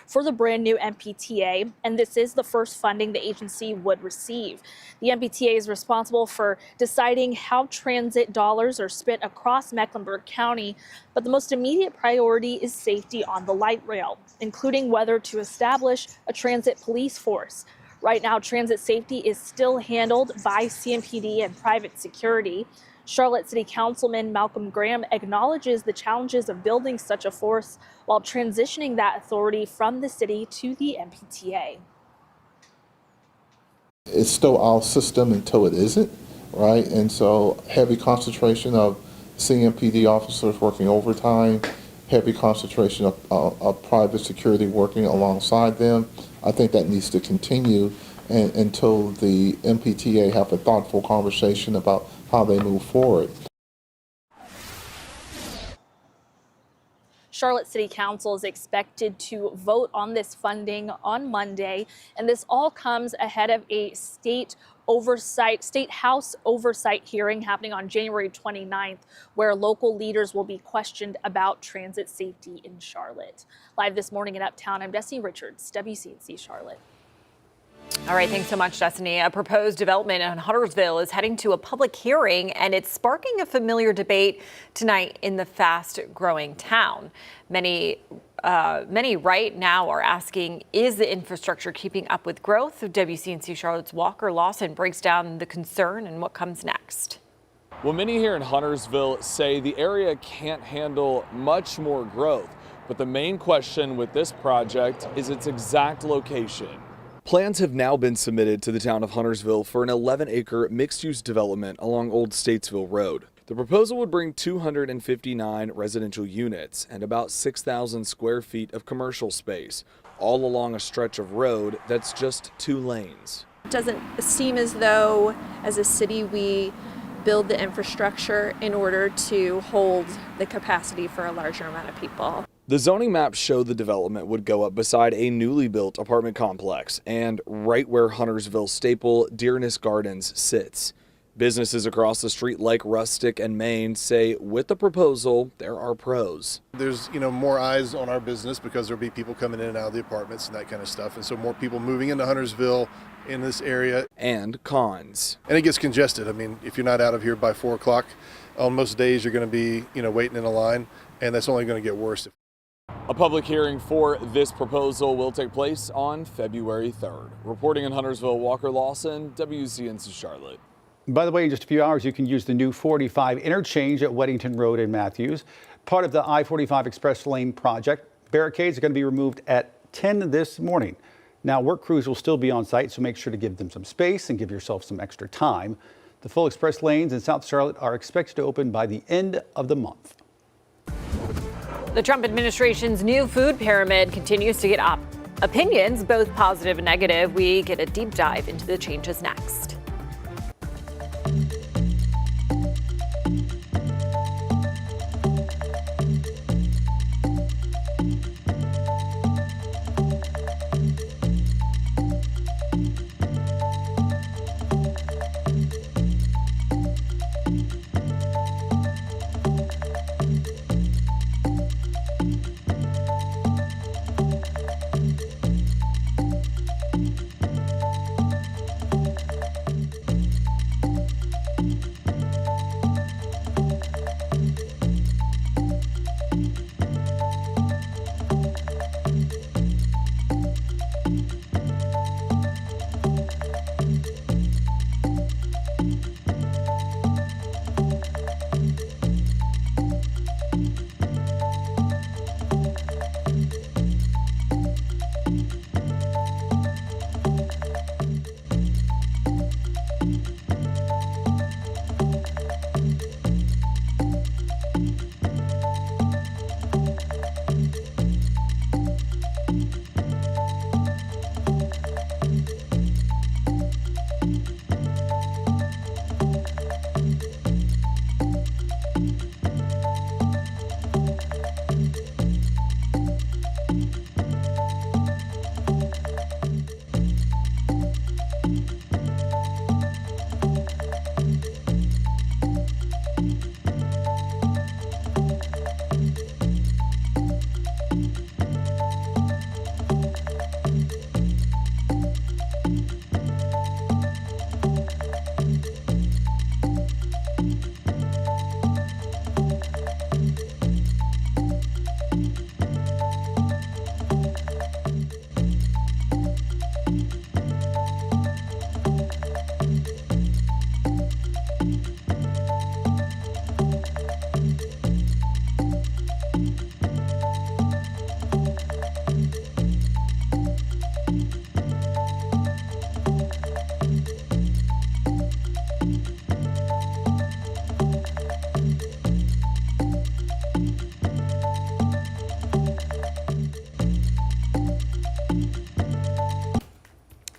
for the brand new MPTA, and this is the first funding the agency would receive. The MPTA is responsible for deciding how transit dollars are spent across Mecklenburg County, but the most immediate priority is safety on the light rail, including whether to establish a transit police force. Right now, transit safety is still handled by CMPD and private security. Charlotte City Councilman Malcolm Graham acknowledges the challenges of building such a force while transitioning that authority from the city to the MPTA. It's still our system until it isn't, right? And so heavy concentration of CMPD officers working overtime, heavy concentration of private security working alongside them. I think that needs to continue until the MPTA have a thoughtful conversation about how they move forward. Charlotte City Council is expected to vote on this funding on Monday, and this all comes ahead of a state House oversight hearing happening on January 29th, where local leaders will be questioned about transit safety in Charlotte. Live this morning in Uptown, I'm Destiny Richards, WCNC Charlotte. All right, thanks so much, Destiny. A proposed development in Huntersville is heading to a public hearing, and it's sparking a familiar debate tonight in the fast-growing town. Many right now are asking, is the infrastructure keeping up with growth? WCNC Charlotte's Walker Lawson breaks down the concern and what comes next. Well, many here in Huntersville say the area can't handle much more growth, but the main question with this project is its exact location. Plans have now been submitted to the town of Huntersville for an 11-acre mixed-use development along Old Statesville Road. The proposal would bring 259 residential units and about 6,000 square feet of commercial space, all along a stretch of road that's just 2 lanes. It doesn't seem as though, as a city, we build the infrastructure in order to hold the capacity for a larger amount of people. The zoning maps show the development would go up beside a newly built apartment complex and right where Huntersville staple Dearness Gardens sits. Businesses across the street like Rustic and Main say with the proposal, there are pros. There's, more eyes on our business because there'll be people coming in and out of the apartments and that kind of stuff. And so more people moving into Huntersville in this area. And cons. And it gets congested. I mean, if you're not out of here by 4 o'clock, on most days you're going to be, waiting in a line, and that's only going to get worse. A public hearing for this proposal will take place on February 3rd. Reporting in Huntersville, Walker Lawson, WCNC Charlotte. By the way, in just a few hours, you can use the new 45 interchange at Weddington Road in Matthews. Part of the I-45 Express Lane project. Barricades are going to be removed at 10 this morning. Now, work crews will still be on site, so make sure to give them some space and give yourself some extra time. The full express lanes in South Charlotte are expected to open by the end of the month. The Trump administration's new food pyramid continues to get opinions, both positive and negative. We get a deep dive into the changes next.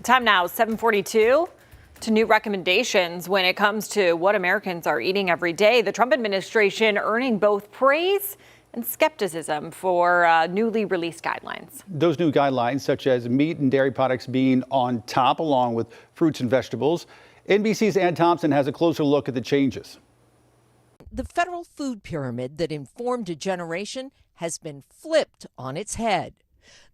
Time now, 7:42. To new recommendations when it comes to what Americans are eating every day. The Trump administration earning both praise and skepticism for newly released guidelines. Those new guidelines, such as meat and dairy products being on top, along with fruits and vegetables. NBC's Ann Thompson has a closer look at the changes. The federal food pyramid that informed a generation has been flipped on its head.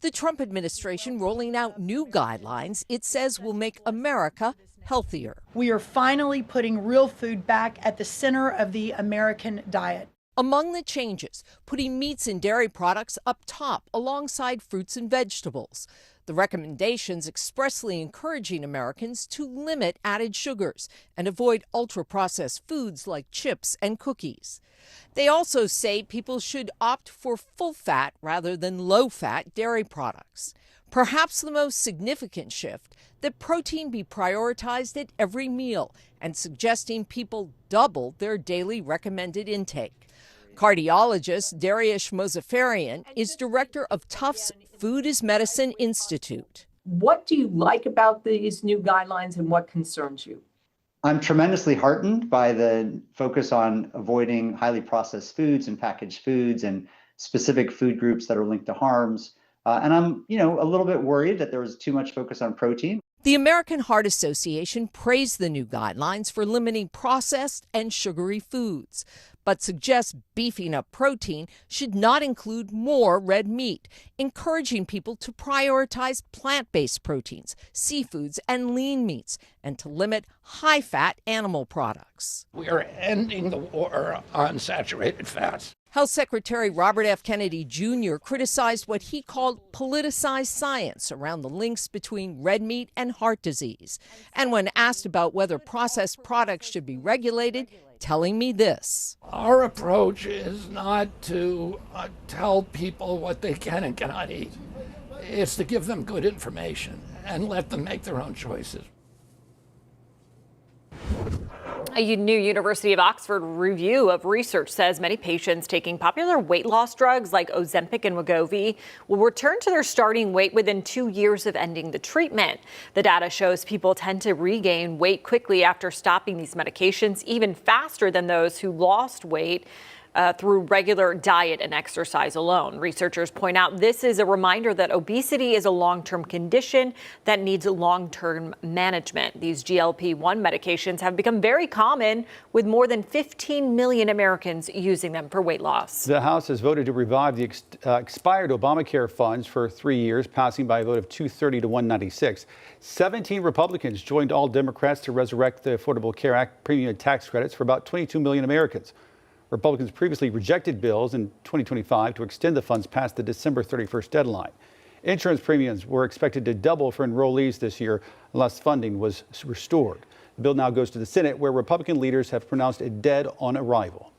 The Trump administration rolling out new guidelines it says will make America healthier. We are finally putting real food back at the center of the American diet. Among the changes, putting meats and dairy products up top alongside fruits and vegetables. The recommendations expressly encouraging Americans to limit added sugars and avoid ultra-processed foods like chips and cookies. They also say people should opt for full-fat rather than low-fat dairy products. Perhaps the most significant shift, that protein be prioritized at every meal and suggesting people double their daily recommended intake. Cardiologist Dariush Mozaffarian is director of Tufts Food is Medicine Institute. What do you like about these new guidelines and what concerns you? I'm tremendously heartened by the focus on avoiding highly processed foods and packaged foods and specific food groups that are linked to harms. And I'm, a little bit worried that there was too much focus on protein. The American Heart Association praised the new guidelines for limiting processed and sugary foods, but suggests beefing up protein should not include more red meat, encouraging people to prioritize plant-based proteins, seafoods, and lean meats, and to limit high-fat animal products. We are ending the war on saturated fats. Health Secretary Robert F. Kennedy Jr. criticized what he called politicized science around the links between red meat and heart disease. And when asked about whether processed products should be regulated, telling me this. Our approach is not to tell people what they can and cannot eat. It's to give them good information and let them make their own choices. A new University of Oxford review of research says many patients taking popular weight loss drugs like Ozempic and Wegovy will return to their starting weight within 2 years of ending the treatment. The data shows people tend to regain weight quickly after stopping these medications, even faster than those who lost weight through regular diet and exercise alone. Researchers point out this is a reminder that obesity is a long-term condition that needs long-term management. These GLP-1 medications have become very common, with more than 15 million Americans using them for weight loss. The House has voted to revive the expired Obamacare funds for 3 years, passing by a vote of 230 to 196. 17 Republicans joined all Democrats to resurrect the Affordable Care Act premium tax credits for about 22 million Americans. Republicans previously rejected bills in 2025 to extend the funds past the December 31st deadline. Insurance premiums were expected to double for enrollees this year unless funding was restored. The bill now goes to the Senate, where Republican leaders have pronounced it dead on arrival.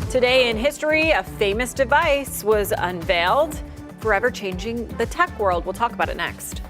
Today in history, a famous device was unveiled, forever changing the tech world. We'll talk about it next.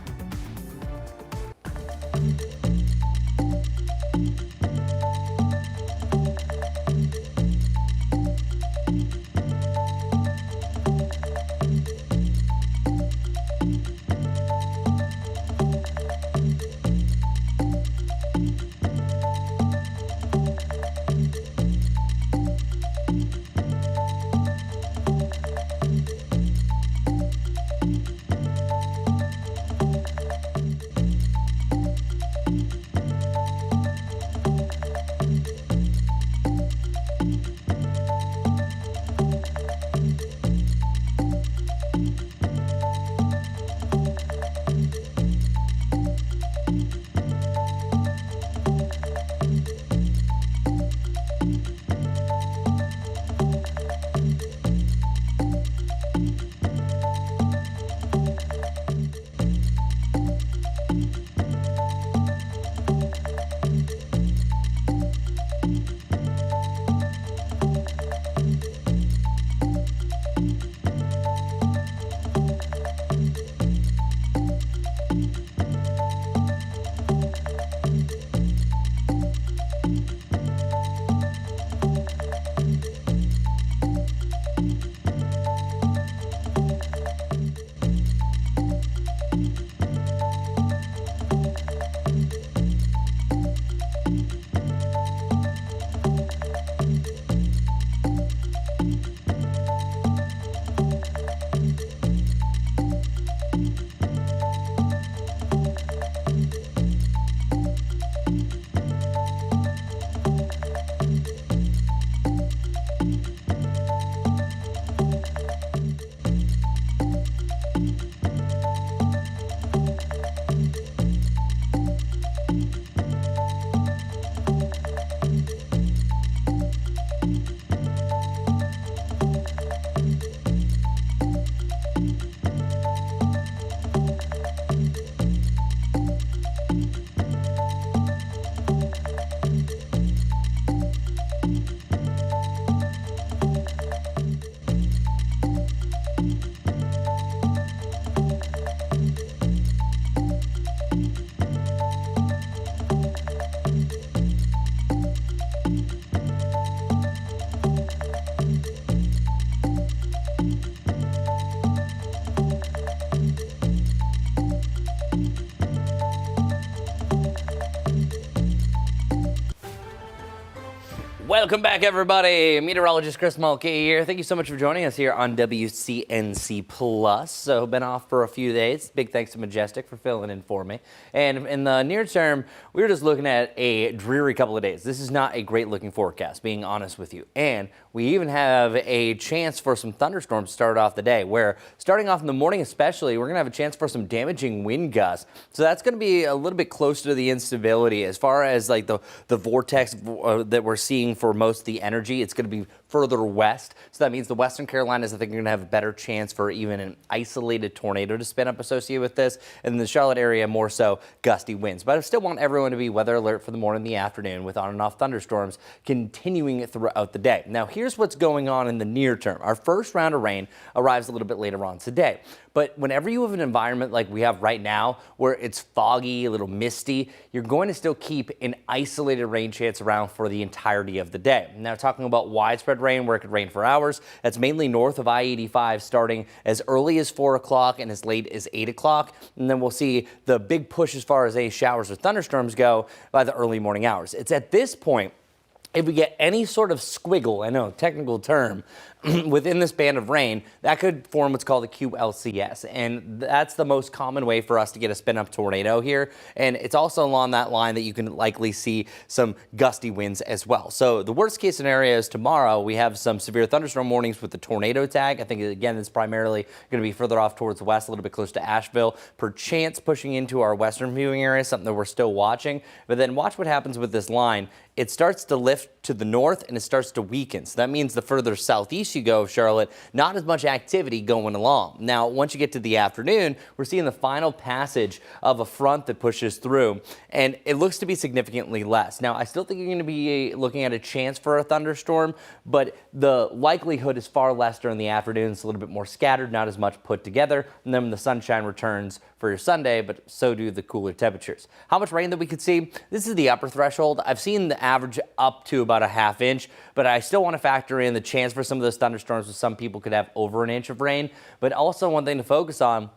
Welcome back, everybody. Meteorologist Chris Mulkey here. Thank you so much for joining us here on WCNC Plus. So, been off for a few days. Big thanks to Majestic for filling in for me. And in the near term, we were just looking at a dreary couple of days. This is not a great looking forecast, being honest with you. And we even have a chance for some thunderstorms to start off the day, where starting off in the morning especially, we're going to have a chance for some damaging wind gusts. So that's going to be a little bit closer to the instability as far as like the vortex that we're seeing for most of the energy. It's going to be further west. So that means the Western Carolinas, I think, are going to have a better chance for even an isolated tornado to spin up associated with this. And in the Charlotte area, more so gusty winds. But I still want everyone to be weather alert for the morning and the afternoon with on and off thunderstorms continuing throughout the day. Now, here's what's going on in the near term. Our first round of rain arrives a little bit later on today. But whenever you have an environment like we have right now, where it's foggy, a little misty, you're going to still keep an isolated rain chance around for the entirety of the day. Now, talking about widespread rain, where it could rain for hours, that's mainly north of I-85, starting as early as 4 o'clock and as late as 8 o'clock. And then we'll see the big push as far as any showers or thunderstorms go by the early morning hours. It's at this point, if we get any sort of squiggle, I know, technical term, within this band of rain, that could form what's called a QLCS. And that's the most common way for us to get a spin-up tornado here. And it's also along that line that you can likely see some gusty winds as well. So the worst case scenario is tomorrow we have some severe thunderstorm warnings with the tornado tag. I think, again, it's primarily going to be further off towards the west, a little bit close to Asheville, perchance pushing into our western viewing area, something that we're still watching. But then watch what happens with this line. It starts to lift to the north and it starts to weaken. So that means the further southeast you go, Charlotte, not as much activity going along. Now, once you get to the afternoon, we're seeing the final passage of a front that pushes through, and it looks to be significantly less. Now, I still think you're going to be looking at a chance for a thunderstorm, but the likelihood is far less during the afternoon. It's a little bit more scattered, not as much put together. And then when the sunshine returns for your Sunday, but so do the cooler temperatures. How much rain that we could see? This is the upper threshold. I've seen the average up to about a ½ inch, but I still want to factor in the chance for some of those thunderstorms where some people could have over an inch of rain. But also one thing to focus on,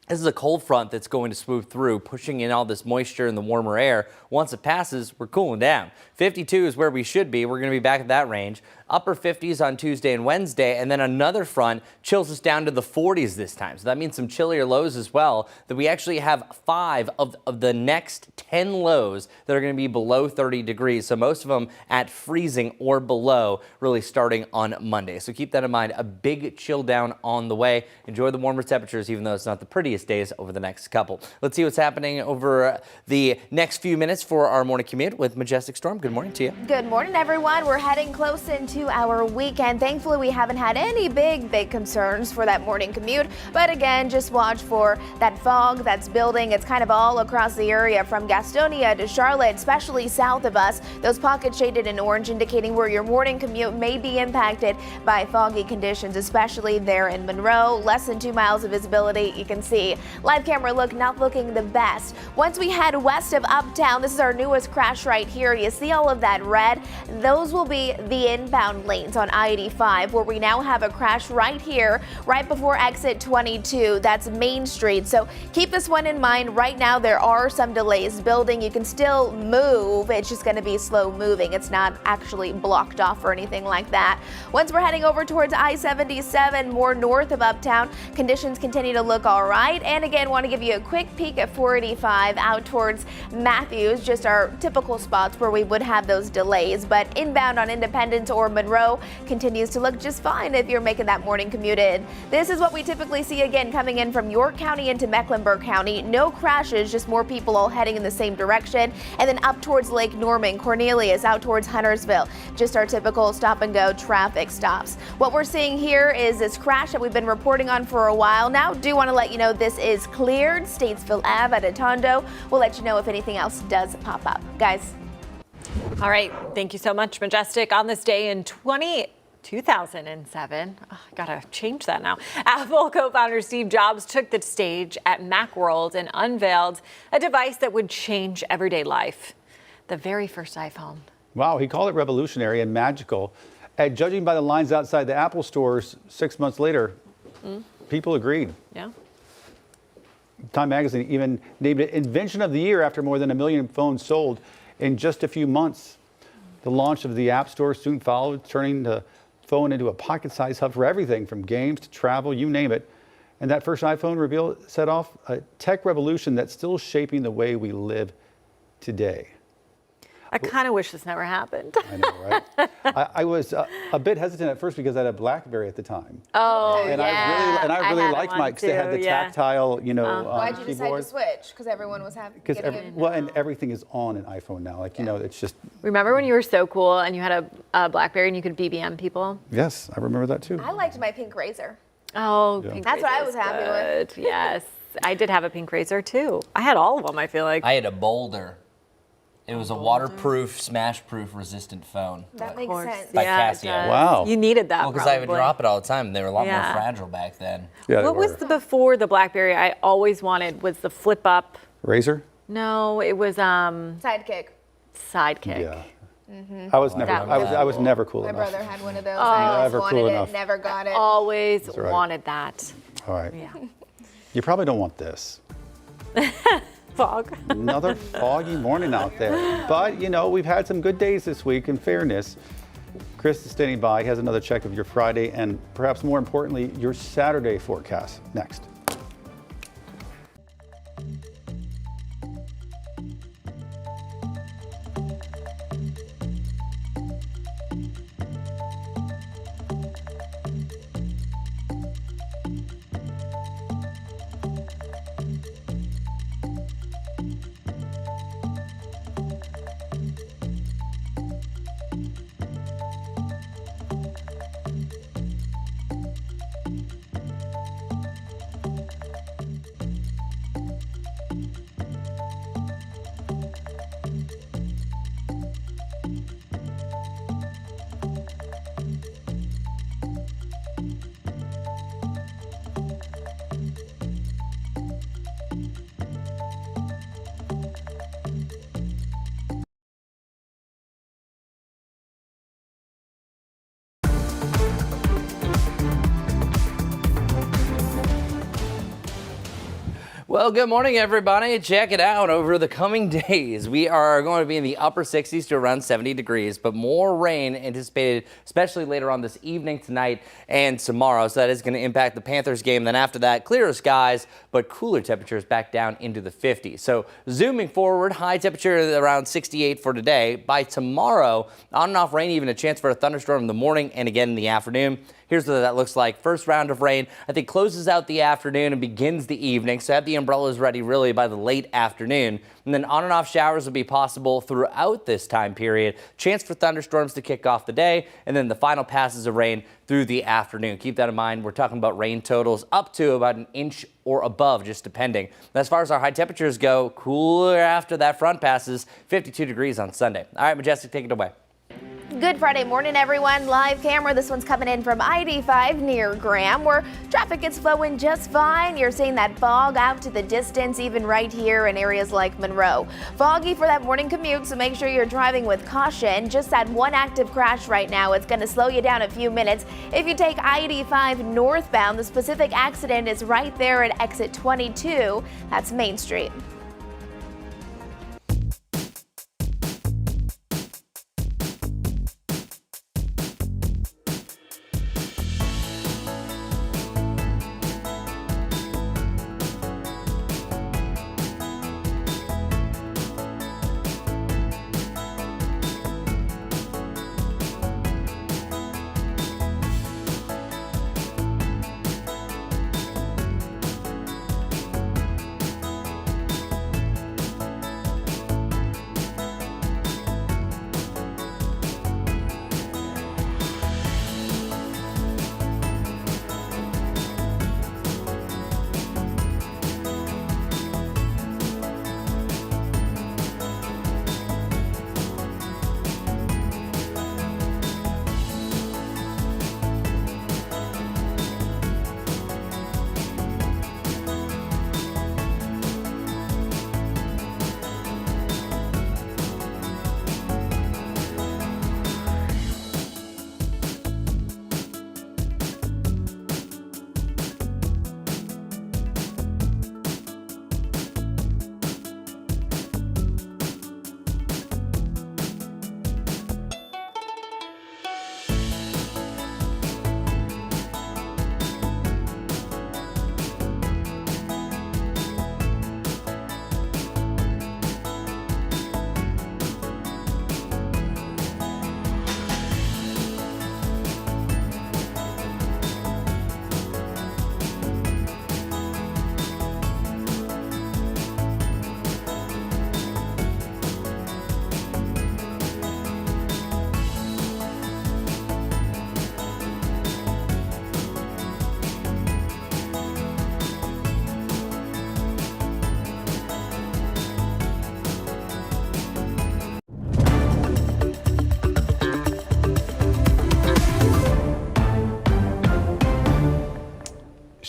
this is a cold front that's going to smooth through, pushing in all this moisture and the warmer air. Once it passes, we're cooling down. 52 is where we should be. We're going to be back at that range. Upper 50s on Tuesday and Wednesday, and then another front chills us down to the 40s this time. So that means some chillier lows as well, that we actually have 5 of the next 10 lows that are going to be below 30 degrees. So most of them at freezing or below, really starting on Monday. So keep that in mind. A big chill down on the way. Enjoy the warmer temperatures, even though it's not the prettiest days over the next couple. Let's see what's happening over the next few minutes for our morning commute with Majestic Storm. Good morning to you. Good morning, everyone. We're heading close into our weekend. Thankfully, we haven't had any big concerns for that morning commute. But again, just watch for that fog that's building. It's kind of all across the area from Gastonia to Charlotte, especially south of us. Those pockets shaded in orange indicating where your morning commute may be impacted by foggy conditions, especially there in Monroe. Less than 2 miles of visibility. You can see live camera look not looking the best. Once we head west of Uptown, this is our newest crash right here. You see all of that red? Those will be the inbound lanes on I-85, where we now have a crash right here, right before exit 22. That's Main Street. So keep this one in mind. Right now, there are some delays building. You can still move. It's just going to be slow moving. It's not actually blocked off or anything like that. Once we're heading over towards I-77, more north of Uptown, conditions continue to look all right. And again, want to give you a quick peek at 485 out towards Matthews, just our typical spots where we would have those delays. But inbound on Independence or Monroe continues to look just fine if you're making that morning commute in. This is what we typically see again coming in from York County into Mecklenburg County. No crashes, just more people all heading in the same direction. And then up towards Lake Norman, Cornelius, out towards Huntersville. Just our typical stop and go traffic stops. What we're seeing here is this crash that we've been reporting on for a while now. Do want to let you know this is cleared. Statesville Ave at Atondo. We'll let you know if anything else does pop up. Guys. All right. Thank you so much, Majestic. On this day in 2007, I gotta change that now. Apple co-founder Steve Jobs took the stage at Macworld and unveiled a device that would change everyday life. The very first iPhone. Wow, he called it revolutionary and magical. And judging by the lines outside the Apple stores 6 months later, people agreed. Yeah. Time magazine even named it Invention of the Year after more than 1 million phones sold in just a few months. The launch of the App Store soon followed, turning the phone into a pocket-sized hub for everything from games to travel, you name it. And that first iPhone reveal set off a tech revolution that's still shaping the way we live today. I kind of wish this never happened. I know, right? I was a bit hesitant at first because I had a BlackBerry at the time. Oh, and yeah. I really had liked one mine because they had the too, yeah. tactile, you know, Why'd you decide to keyboard. switch? Because everyone was having. Well, and everything is on an iPhone now. Like, you know, it's just. Remember when you were so cool and you had a BlackBerry and you could BBM people? Yes, I remember that too. I liked my pink Razor. Oh, Yeah. pink That's what I was Razor's happy with. good. Yes, I did have a pink Razor too. I had all of them, I feel like. I had a Boulder. It was a waterproof, smash-proof, resistant phone. That makes sense. By Yeah, it Casio. does. Wow. You needed that. Well, because I would probably. drop it all the time. They were a lot Yeah. more fragile back then. Yeah, What was the before the BlackBerry I always wanted was the flip up. Razor? No, it was Sidekick. Sidekick. Yeah. Mm-hmm. I was never. That I was never cool My enough. brother had one of those. Oh. I always Never wanted cool it, enough. never got it. Always That's right. wanted that. All right. Yeah. You probably don't want this. Fog. Another foggy morning out there. But, you know, we've had some good days this week, in fairness. Chris is standing by. He has another check of your Friday and perhaps more importantly, your Saturday forecast next. Well, good morning, everybody. Check it out. Over the coming days, we are going to be in the upper 60s to around 70 degrees, but more rain anticipated, especially later on this evening, tonight, and tomorrow. So that is going to impact the Panthers game. Then after that, clearer skies, but cooler temperatures back down into the 50s. So zooming forward, high temperature around 68 for today. By tomorrow, on and off rain, even a chance for a thunderstorm in the morning and again in the afternoon. Here's what that looks like. First round of rain, I think, closes out the afternoon and begins the evening. So have the umbrellas ready really by the late afternoon. And then on and off showers will be possible throughout this time period. Chance for thunderstorms to kick off the day. And then the final passes of rain through the afternoon. Keep that in mind. We're talking about rain totals up to about an inch or above, just depending. And as far as our high temperatures go, cooler after that front passes, 52 degrees on Sunday. All right, Majestic, take it away. Good Friday morning, everyone. Live camera. This one's coming in from I-85 near Graham, where traffic is flowing just fine. You're seeing that fog out to the distance, even right here in areas like Monroe. Foggy for that morning commute, so make sure you're driving with caution. Just that one active crash right now. It's going to slow you down a few minutes. If you take I-85 northbound, the specific accident is right there at exit 22. That's Main Street.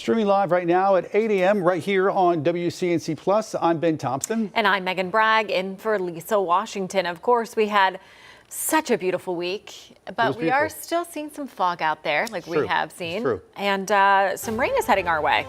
Streaming live right now at 8 a.m. right here on WCNC Plus. I'm Ben Thompson. And I'm Megan Bragg in for Lisa Washington. Of course, we had such a beautiful week, but we are still seeing some fog out there like we have seen. It's true. And some rain is heading our way.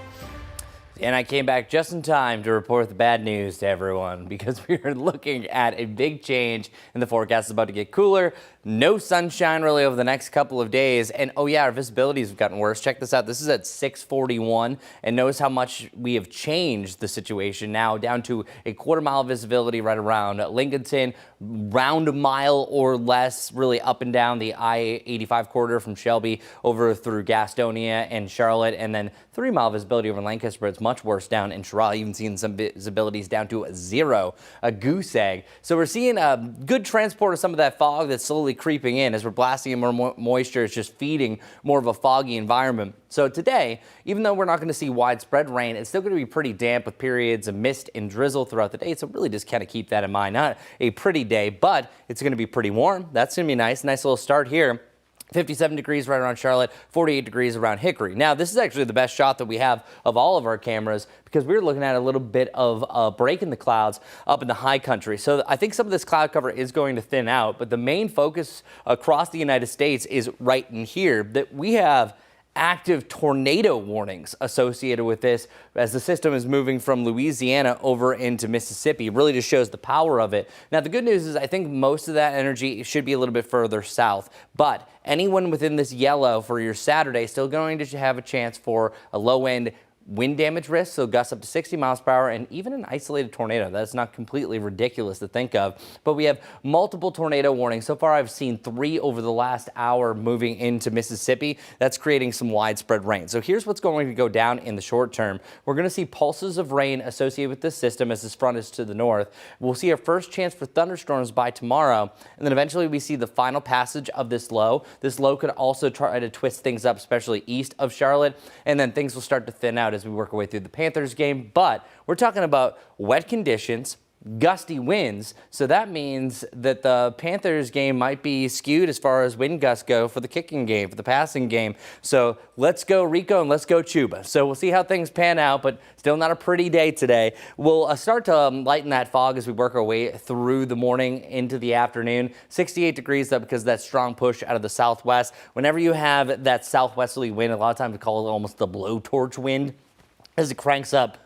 And I came back just in time to report the bad news to everyone because we are looking at a big change in the forecast. It's about to get cooler. No sunshine really over the next couple of days. And oh yeah, our visibility has gotten worse. Check this out. This is at 641. And notice how much we have changed the situation now down to a quarter-mile visibility right around Lincolnton, round a mile or less really up and down the I-85 corridor from Shelby over through Gastonia and Charlotte, and then 3-mile visibility over Lancaster, but it's much worse down in Charlotte, even seeing some visibilities down to 0, a goose egg. So we're seeing a good transport of some of that fog that's slowly creeping in as we're blasting in more moisture. It's just feeding more of a foggy environment. So today, even though we're not going to see widespread rain, it's still going to be pretty damp with periods of mist and drizzle throughout the day. So really just kind of keep that in mind. Not a pretty day, but it's going to be pretty warm. That's going to be nice. Nice little start here. 57 degrees right around Charlotte, 48 degrees around Hickory. Now, this is actually the best shot that we have of all of our cameras because we're looking at a little bit of a break in the clouds up in the high country. So I think some of this cloud cover is going to thin out, but the main focus across the United States is right in here that we have active tornado warnings associated with this as the system is moving from Louisiana over into Mississippi. It really just shows the power of it. Now, the good news is I think most of that energy should be a little bit further south, but anyone within this yellow for your Saturday still going to have a chance for a low end wind damage risk, so gusts up to 60 miles per hour, and even an isolated tornado. That's not completely ridiculous to think of, but we have multiple tornado warnings. So far, I've seen 3 over the last hour moving into Mississippi. That's creating some widespread rain. So here's what's going to go down in the short term. We're going to see pulses of rain associated with this system as this front is to the north. We'll see our first chance for thunderstorms by tomorrow, and then eventually we see the final passage of this low. This low could also try to twist things up, especially east of Charlotte, and then things will start to thin out as we work our way through the Panthers game. But we're talking about wet conditions, gusty winds, so that means that the Panthers game might be skewed as far as wind gusts go for the kicking game, for the passing game. So let's go Rico and let's go Chuba. So we'll see how things pan out, but still not a pretty day today. We'll start to lighten that fog as we work our way through the morning into the afternoon. 68 degrees though because of that strong push out of the southwest. Whenever you have that southwesterly wind, a lot of times we call it almost the blowtorch wind as it cranks up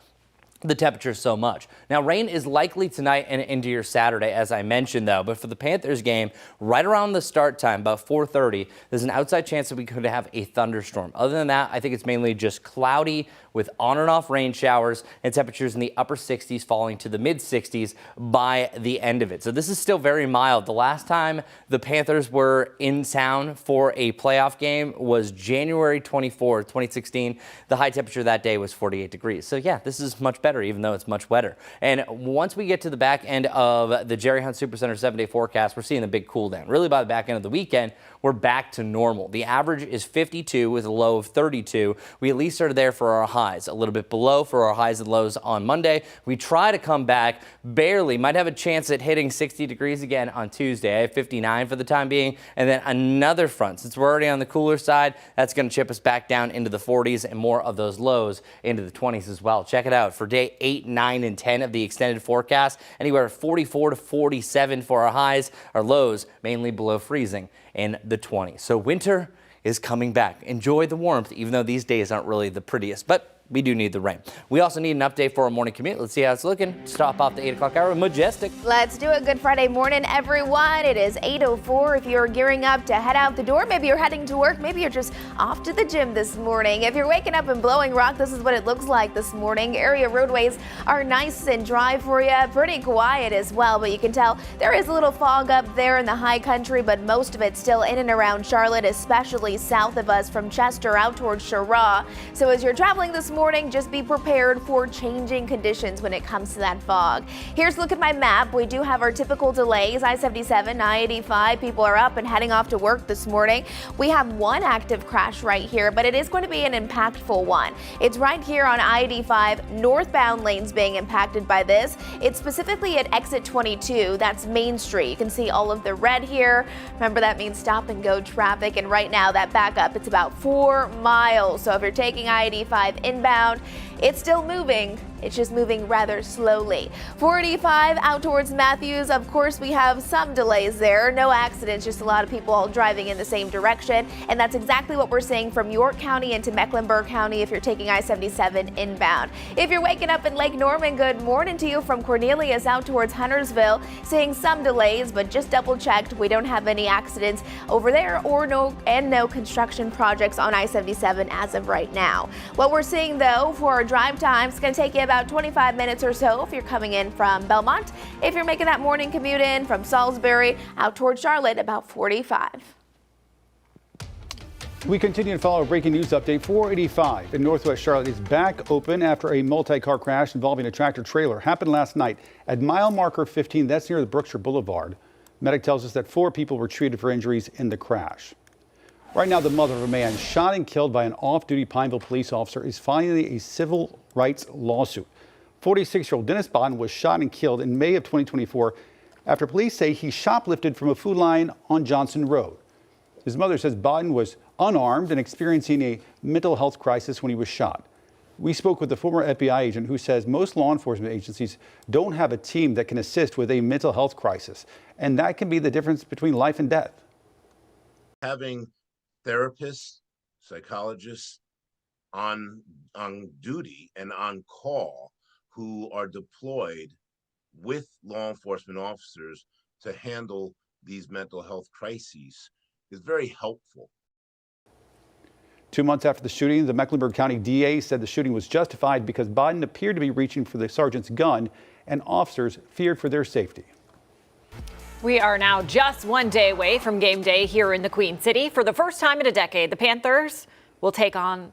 the temperature so much. Now, rain is likely tonight and into your Saturday, as I mentioned, though. But for the Panthers game, right around the start time, about 4:30, there's an outside chance that we could have a thunderstorm. Other than that, I think it's mainly just cloudy with on and off rain showers and temperatures in the upper 60s falling to the mid 60s by the end of it. So this is still very mild. The last time the Panthers were in town for a playoff game was January 24, 2016. The high temperature that day was 48 degrees. So yeah, this is much better, even though it's much wetter. And once we get to the back end of the Jerry Hunt Supercenter 7-day forecast, we're seeing a big cool down. Really by the back end of the weekend, we're back to normal. The average is 52 with a low of 32. We at least are there for our highs, a little bit below for our highs and lows on Monday. We try to come back barely, might have a chance at hitting 60 degrees again on Tuesday. I have 59 for the time being, and then another front. Since we're already on the cooler side, that's going to chip us back down into the 40s and more of those lows into the 20s as well. Check it out for day 8, 9, and 10 of the extended forecast. Anywhere 44 to 47 for our highs, our lows mainly below freezing in the 20s. So winter is coming back. Enjoy the warmth, even though these days aren't really the prettiest, but we do need the rain. We also need an update for our morning commute. Let's see how it's looking. Stop off the 8 o'clock hour with Majestic. Let's do a good Friday morning, everyone. It is 8:04. If you're gearing up to head out the door, maybe you're heading to work, maybe you're just off to the gym this morning. If you're waking up in Blowing Rock, this is what it looks like this morning. Area roadways are nice and dry for you, pretty quiet as well, but you can tell there is a little fog up there in the high country, but most of it still in and around Charlotte, especially south of us from Chester out towards Cheraw. So as you're traveling this morning, morning, just be prepared for changing conditions when it comes to that fog. Here's a look at my map. We do have our typical delays. I-77, I-85, people are up and heading off to work this morning. We have one active crash right here, but it is going to be an impactful one. It's right here on I-85, northbound lanes being impacted by this. It's specifically at exit 22, that's Main Street. You can see all of the red here. Remember, that means stop and go traffic, and right now that backup, it's about 4 miles. So if you're taking I-85 inbound, it's still moving. It's just moving rather slowly. 485 out towards Matthews. Of course, we have some delays there. No accidents, just a lot of people all driving in the same direction. And that's exactly what we're seeing from York County into Mecklenburg County if you're taking I-77 inbound. If you're waking up in Lake Norman, good morning to you from Cornelius out towards Huntersville. Seeing some delays, but just double checked. We don't have any accidents over there or no construction projects on I-77 as of right now. What we're seeing though for our drive time, it's going to take you about 25 minutes or so if you're coming in from Belmont. If you're making that morning commute in from Salisbury out towards Charlotte, about 45. We continue to follow a breaking news update. 485 in Northwest Charlotte is back open after a multi-car crash involving a tractor trailer. Happened last night at mile marker 15. That's near the Brookshire Boulevard. Medic tells us that 4 people were treated for injuries in the crash. Right now, the mother of a man shot and killed by an off-duty Pineville police officer is filing a civil rights lawsuit. 46-year-old Dennis Bodden was shot and killed in May of 2024 after police say he shoplifted from a Food Lion on Johnson Road. His mother says Bodden was unarmed and experiencing a mental health crisis when he was shot. We spoke with the former FBI agent who says most law enforcement agencies don't have a team that can assist with a mental health crisis, and that can be the difference between life and death. Having therapists, psychologists on duty and on call who are deployed with law enforcement officers to handle these mental health crises is very helpful. 2 months after the shooting, the Mecklenburg County DA said the shooting was justified because Biden appeared to be reaching for the sergeant's gun and officers feared for their safety. We are now just 1 day away from game day here in the Queen City. For the first time in a decade, the Panthers will take on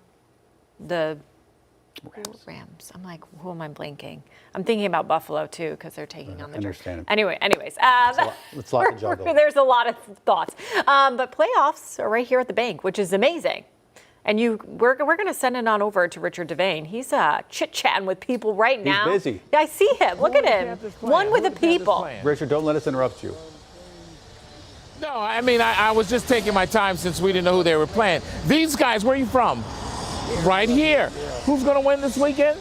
the Rams. I'm like, who am I blanking? I'm thinking about Buffalo, too, because they're taking on the understand. Anyways. Let's lock the juggle. There's a lot of thoughts. But playoffs are right here at the bank, which is amazing. And we're going to send it on over to Richard Devane. He's chit-chatting with people right now. He's busy. I see him. Look at him. One with the people. Richard, don't let us interrupt you. No, I mean, I was just taking my time since we didn't know who they were playing. These guys, where are you from? Right here. Who's going to win this weekend?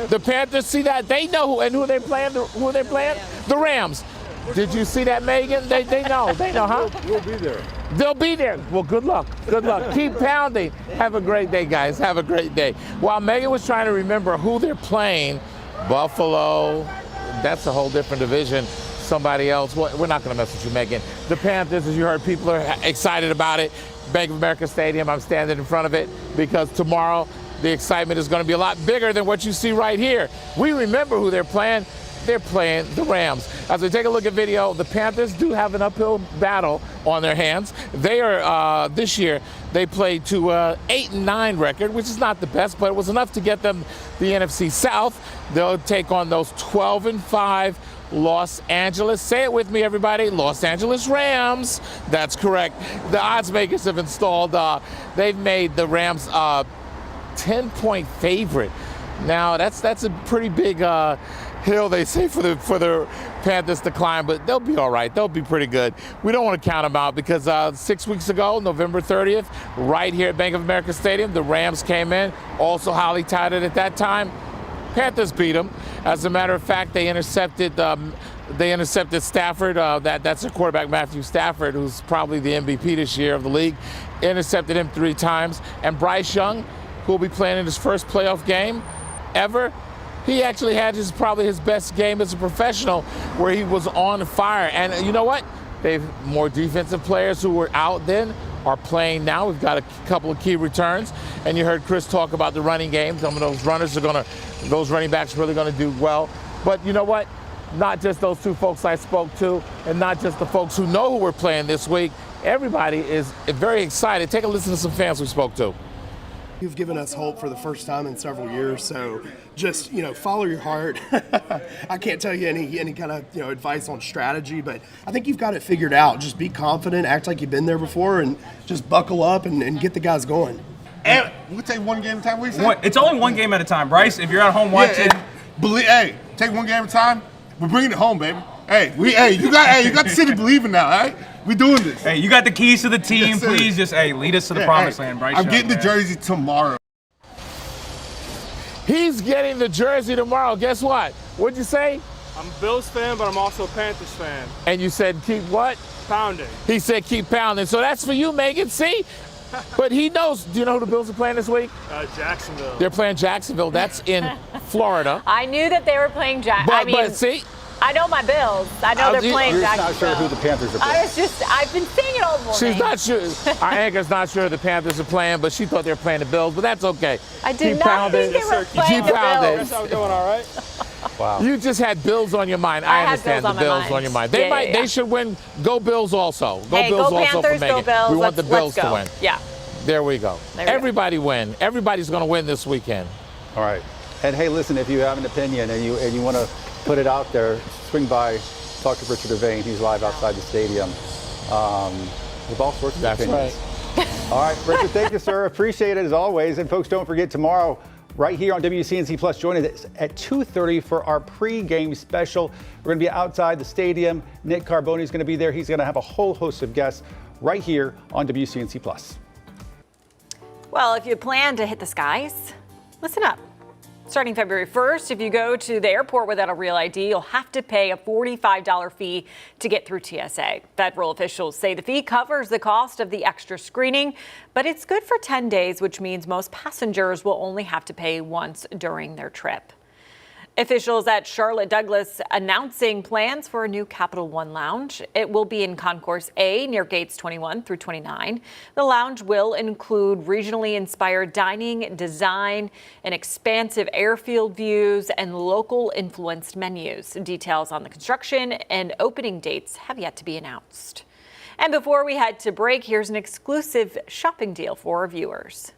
The Panthers. See that? They know who they're playing. Who they're playing? The Rams. Did you see that, Megan? They know. They know, huh? We'll be there. They'll be there. Well, good luck. Good luck. Keep pounding. Have a great day, guys. Have a great day. While Megan was trying to remember who they're playing, Buffalo, that's a whole different division. Somebody else. Well, we're not going to mess with you, Megan. The Panthers, as you heard, people are excited about it. Bank of America Stadium, I'm standing in front of it because tomorrow the excitement is going to be a lot bigger than what you see right here. We remember who they're playing. They're playing the Rams. As we take a look at video, the Panthers do have an uphill battle on their hands. They are, this year, they played to 8-9 record, which is not the best, but it was enough to get them the NFC South. They'll take on those 12-5 Los Angeles. Say it with me, everybody. Los Angeles Rams. That's correct. The odds makers have installed, they've made the Rams 10-point favorite. Now, that's a pretty big hill, they say, for the Panthers to climb, but they'll be all right. They'll be pretty good. We don't want to count them out because 6 weeks ago, November 30th, right here at Bank of America Stadium, the Rams came in, also highly touted at that time. Panthers beat them. As a matter of fact, they intercepted Stafford. That's their quarterback, Matthew Stafford, who's probably the MVP this year of the league. Intercepted him 3 times. And Bryce Young, who will be playing in his first playoff game ever, he actually had probably his best game as a professional where he was on fire. And you know what? They've more defensive players who were out then are playing now. We've got a couple of key returns. And you heard Chris talk about the running game. Some of those those running backs are really going to do well. But you know what? Not just those 2 folks I spoke to and not just the folks who know who we're playing this week. Everybody is very excited. Take a listen to some fans we spoke to. You've given us hope for the first time in several years, so just, follow your heart. I can't tell you any kind of, advice on strategy, but I think you've got it figured out. Just be confident, act like you've been there before, and just buckle up and get the guys going. And we'll take one game at a time. What do you say? It's only one game at a time, Bryce. If you're at home watching, take one game at a time. We're bringing it home, baby. You got the city believing now, all right? We doing this. Hey, you got the keys to the team. Yes, Please just lead us to the promised land, Bryce. I'm getting the jersey tomorrow. He's getting the jersey tomorrow. Guess what? What'd you say? I'm a Bills fan, but I'm also a Panthers fan. And you said keep what? Pounding. He said keep pounding. So that's for you, Megan. See? But he knows. Do you know who the Bills are playing this week? Jacksonville. They're playing Jacksonville. That's in Florida. I knew that they were playing But see? I know my Bills. I know they're playing You're Jacksonville. not sure who the Panthers are playing. I've been saying it all morning. She's not sure. Our anchor's not sure the Panthers are playing, but she thought they were playing the Bills, but that's okay. I did not think they were playing the Bills. That's doing all right. Wow. You just had Bills on your mind. I understand the Bills on your mind. They should win. Go Bills also. Go Bills go also Panthers, for Megan. go Bills. We want the Bills let's go. to win. Yeah. There we go. Everybody win. Everybody's going to win this weekend. All right. And hey, listen, if you have an opinion and you want to put it out there, swing by, talk to Richard Devane. He's live outside the stadium with all sorts of opinions. Right. All right, Richard, thank you, sir. Appreciate it as always. And folks, don't forget tomorrow, right here on WCNC Plus, join us at 2:30 for our pregame special. We're going to be outside the stadium. Nick Carboni is going to be there. He's going to have a whole host of guests right here on WCNC Plus. Well, if you plan to hit the skies, listen up. Starting February 1st, if you go to the airport without a real ID, you'll have to pay a $45 fee to get through TSA. Federal officials say the fee covers the cost of the extra screening, but it's good for 10 days, which means most passengers will only have to pay once during their trip. Officials at Charlotte Douglas announcing plans for a new Capital One lounge. It will be in Concourse A near gates 21 through 29. The lounge will include regionally inspired dining, design, and expansive airfield views and local influenced menus. Details on the construction and opening dates have yet to be announced. And before we head to break, here's an exclusive shopping deal for our viewers.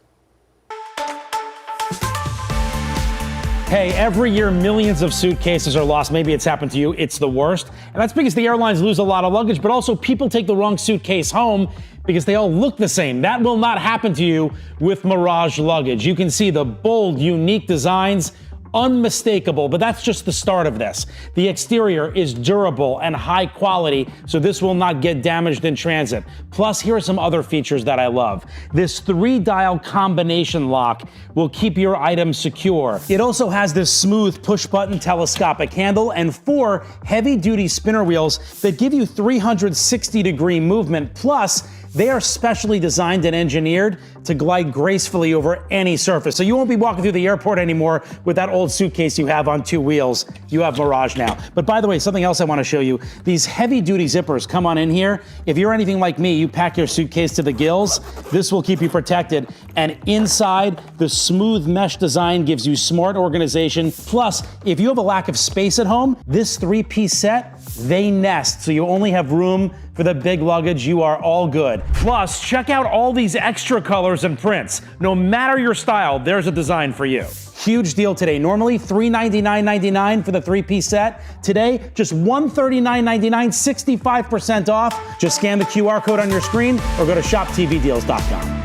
Hey, every year millions of suitcases are lost. Maybe it's happened to you. It's the worst. And that's because the airlines lose a lot of luggage, but also people take the wrong suitcase home because they all look the same. That will not happen to you with Mirage luggage. You can see the bold, unique designs, unmistakable, but that's just the start of this. The exterior is durable and high quality, so this will not get damaged in transit. Plus, here are some other features that I love. This 3-dial combination lock will keep your items secure. It also has this smooth push-button telescopic handle and 4 heavy-duty spinner wheels that give you 360-degree movement. Plus, they are specially designed and engineered to glide gracefully over any surface. So you won't be walking through the airport anymore with that old suitcase you have on 2 wheels. You have Mirage now. But by the way, something else I want to show you. These heavy-duty zippers come on in here. If you're anything like me, you pack your suitcase to the gills. This will keep you protected. And inside, the smooth mesh design gives you smart organization. Plus, if you have a lack of space at home, this 3-piece set, they nest. So you only have room for the big luggage. You are all good. Plus, check out all these extra colors and prints. No matter your style, there's a design for you. Huge deal today. Normally $399.99 for the 3-piece set. Today, just $139.99, 65% off. Just scan the QR code on your screen or go to shoptvdeals.com.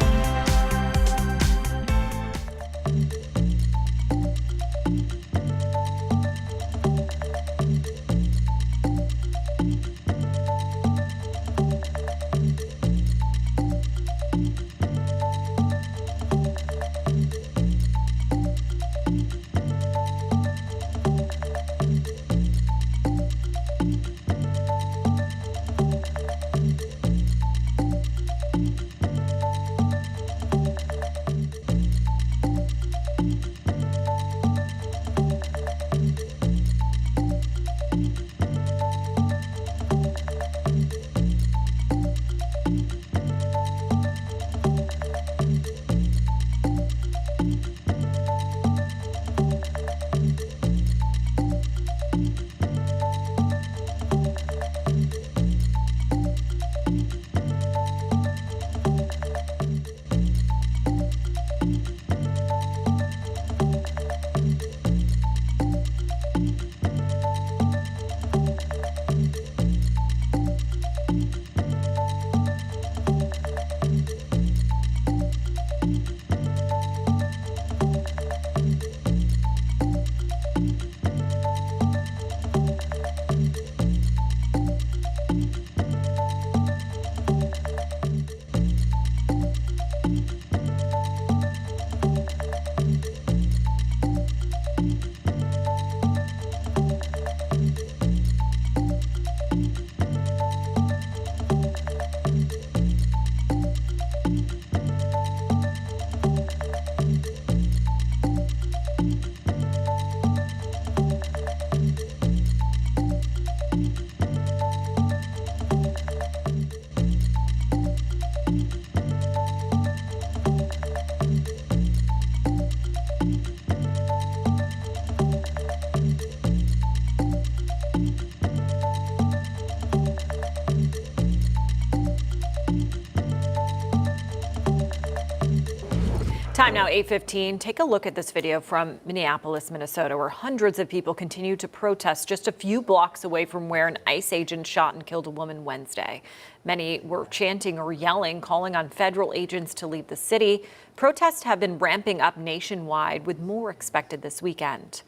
Time now 8:15. Take a look at this video from Minneapolis, Minnesota, where hundreds of people continue to protest just a few blocks away from where an ICE agent shot and killed a woman Wednesday. Many were chanting or yelling, calling on federal agents to leave the city. Protests have been ramping up nationwide, with more expected this weekend.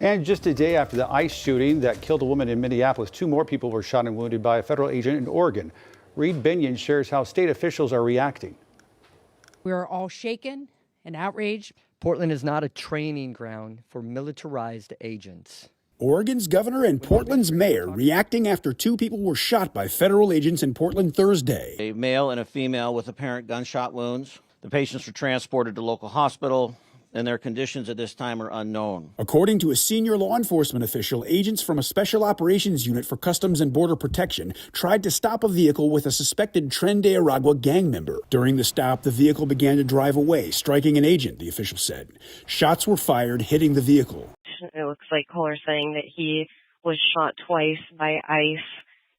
And just a day after the ICE shooting that killed a woman in Minneapolis, 2 more people were shot and wounded by a federal agent in Oregon. Reed Binion shares how state officials are reacting. We are all shaken and outraged. Portland is not a training ground for militarized agents. Oregon's governor and Portland's mayor reacting after 2 people were shot by federal agents in Portland Thursday. A male and a female with apparent gunshot wounds. The patients were transported to local hospital, and their conditions at this time are unknown. According to a senior law enforcement official, agents from a special operations unit for Customs and Border Protection tried to stop a vehicle with a suspected Tren de Aragua gang member. During the stop, the vehicle began to drive away, striking an agent, the official said. Shots were fired, hitting the vehicle. It looks like Kohler saying that he was shot twice by ICE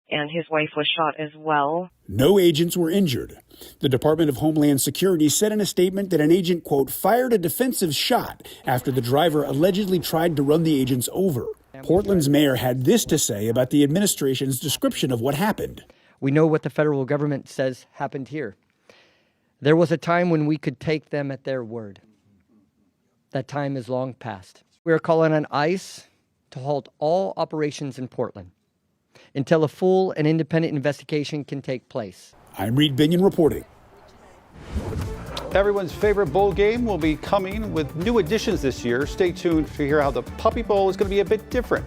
and his wife was shot as well. No agents were injured. The Department of Homeland Security said in a statement that an agent, quote, fired a defensive shot after the driver allegedly tried to run the agents over. Portland's mayor had this to say about the administration's description of what happened. We know what the federal government says happened here. There was a time when we could take them at their word. That time is long past. We are calling on ICE to halt all operations in Portland until a full and independent investigation can take place. I'm Reed Binion reporting. Everyone's favorite bowl game will be coming with new additions this year. Stay tuned to hear how the Puppy Bowl is going to be a bit different.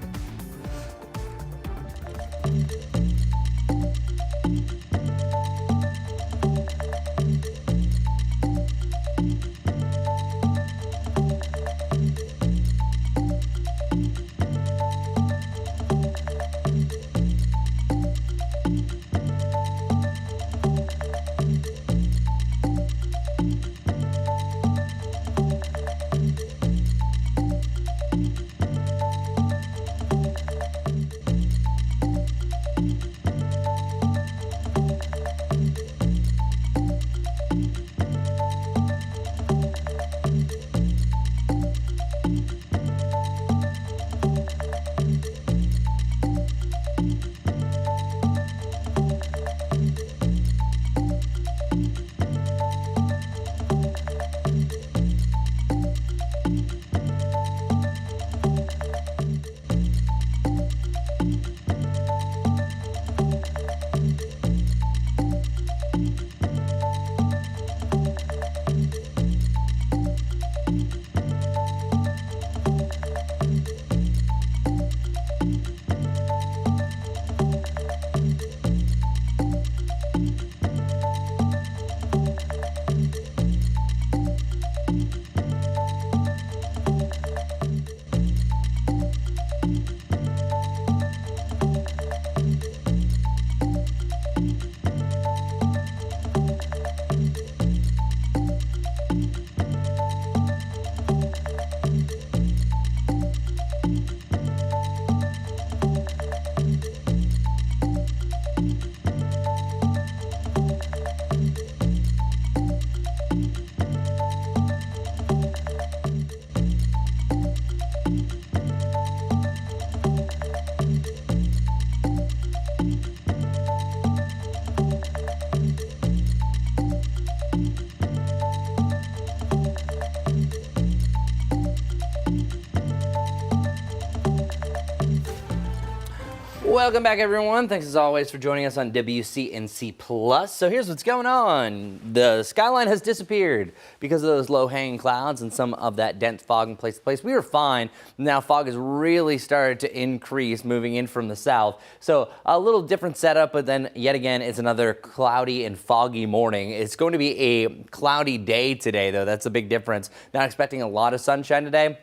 Welcome back, everyone. Thanks as always for joining us on WCNC Plus. So here's what's going on. The skyline has disappeared because of those low-hanging clouds and some of that dense fog in place to place. We were fine. Now fog has really started to increase moving in from the south. So a little different setup, but then yet again, it's another cloudy and foggy morning. It's going to be a cloudy day today, though. That's a big difference. Not expecting a lot of sunshine today.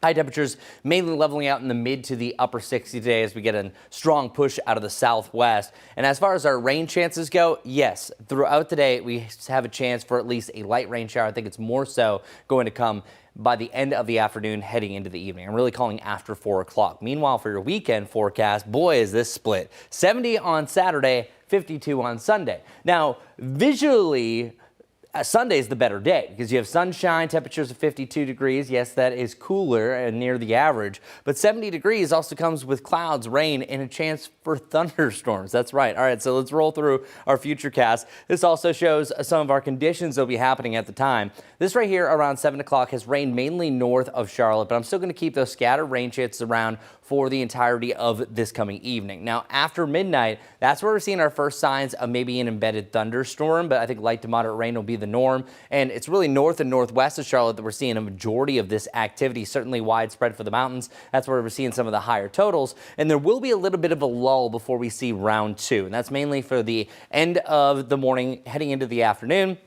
High temperatures mainly leveling out in the mid to the upper 60s today as we get a strong push out of the southwest. And as far as our rain chances go, yes, throughout the day we have a chance for at least a light rain shower. I think it's more so going to come by the end of the afternoon heading into the evening. I'm really calling after 4 o'clock. Meanwhile, for your weekend forecast, boy, is this split. 70 on Saturday, 52 on Sunday. Now, visually, Sunday's the better day because you have sunshine, temperatures of 52 degrees. Yes, that is cooler and near the average, but 70 degrees also comes with clouds, rain, and a chance for thunderstorms. That's right. All right, so let's roll through our future cast. This also shows some of our conditions that will be happening at the time. This right here around 7 o'clock has rained mainly north of Charlotte, but I'm still going to keep those scattered rain chances around for the entirety of this coming evening. Now, after midnight, that's where we're seeing our first signs of maybe an embedded thunderstorm, but I think light to moderate rain will be the norm. And it's really north and northwest of Charlotte that we're seeing a majority of this activity, certainly widespread for the mountains. That's where we're seeing some of the higher totals. And there will be a little bit of a lull before we see round 2. And that's mainly for the end of the morning, heading into the afternoon.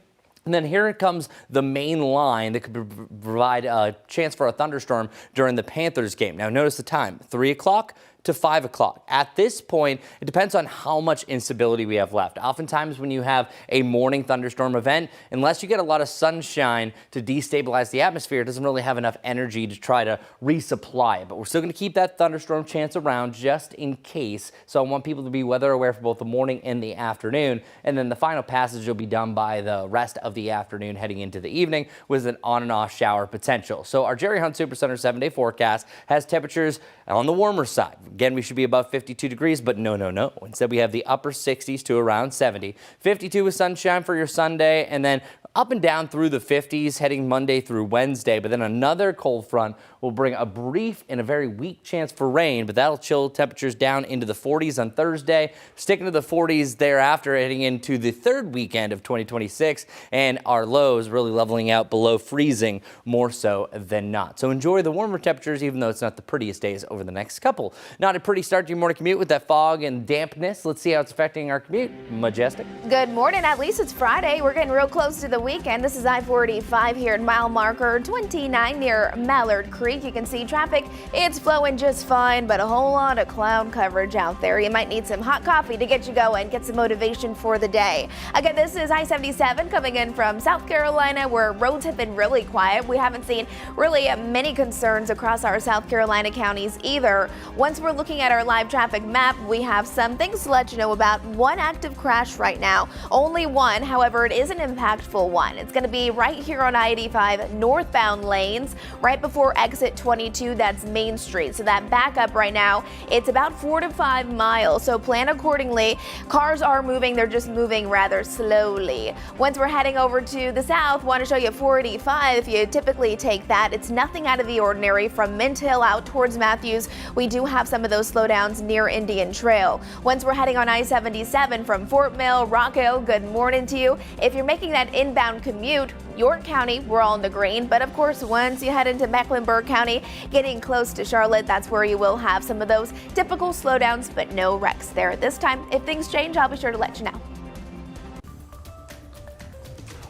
And then here comes the main line that could provide a chance for a thunderstorm during the Panthers game. Now notice the time, 3 o'clock to 5 o'clock. At this point, it depends on how much instability we have left. Oftentimes when you have a morning thunderstorm event, unless you get a lot of sunshine to destabilize the atmosphere, it doesn't really have enough energy to try to resupply it. But we're still going to keep that thunderstorm chance around just in case. So I want people to be weather aware for both the morning and the afternoon. And then the final passage will be done by the rest of the afternoon heading into the evening with an on and off shower potential. So our Jerry Hunt Supercenter 7-day forecast has temperatures on the warmer side. Again, we should be above 52 degrees, but no. Instead, we have the upper 60s to around 70. 52 with sunshine for your Sunday, and then up and down through the 50s heading Monday through Wednesday. But then another cold front will bring a brief and a very weak chance for rain, but that'll chill temperatures down into the 40s on Thursday, sticking to the 40s thereafter heading into the third weekend of 2026, and our lows really leveling out below freezing more so than not. So enjoy the warmer temperatures, even though it's not the prettiest days over the next couple. Not a pretty start to your morning commute with that fog and dampness. Let's see how it's affecting our commute. Majestic. Good morning. At least it's Friday. We're getting real close to the weekend. This is I-45 here at mile marker 29 near Mallard Creek. You can see traffic. It's flowing just fine, but a whole lot of cloud coverage out there. You might need some hot coffee to get you going, get some motivation for the day. Again, this is I-77 coming in from South Carolina, where roads have been really quiet. We haven't seen really many concerns across our South Carolina counties either. Once we're looking at our live traffic map, we have some things to let you know about. One active crash right now, only one. However, it is an impactful one. It's going to be right here on I-85 northbound lanes, right before exit 22. That's Main Street. So that backup right now, it's about 4 to 5 miles. So plan accordingly. Cars are moving. They're just moving rather slowly. Once we're heading over to the south, want to show you 485. If you typically take that, it's nothing out of the ordinary from Mint Hill out towards Matthews. We do have some of those slowdowns near Indian Trail. Once we're heading on I-77 from Fort Mill, Rock Hill, good morning to you. If you're making that inbound commute, York County, we're all in the green. But of course, once you head into Mecklenburg County, getting close to Charlotte, that's where you will have some of those typical slowdowns, but no wrecks there at this time. If things change, I'll be sure to let you know.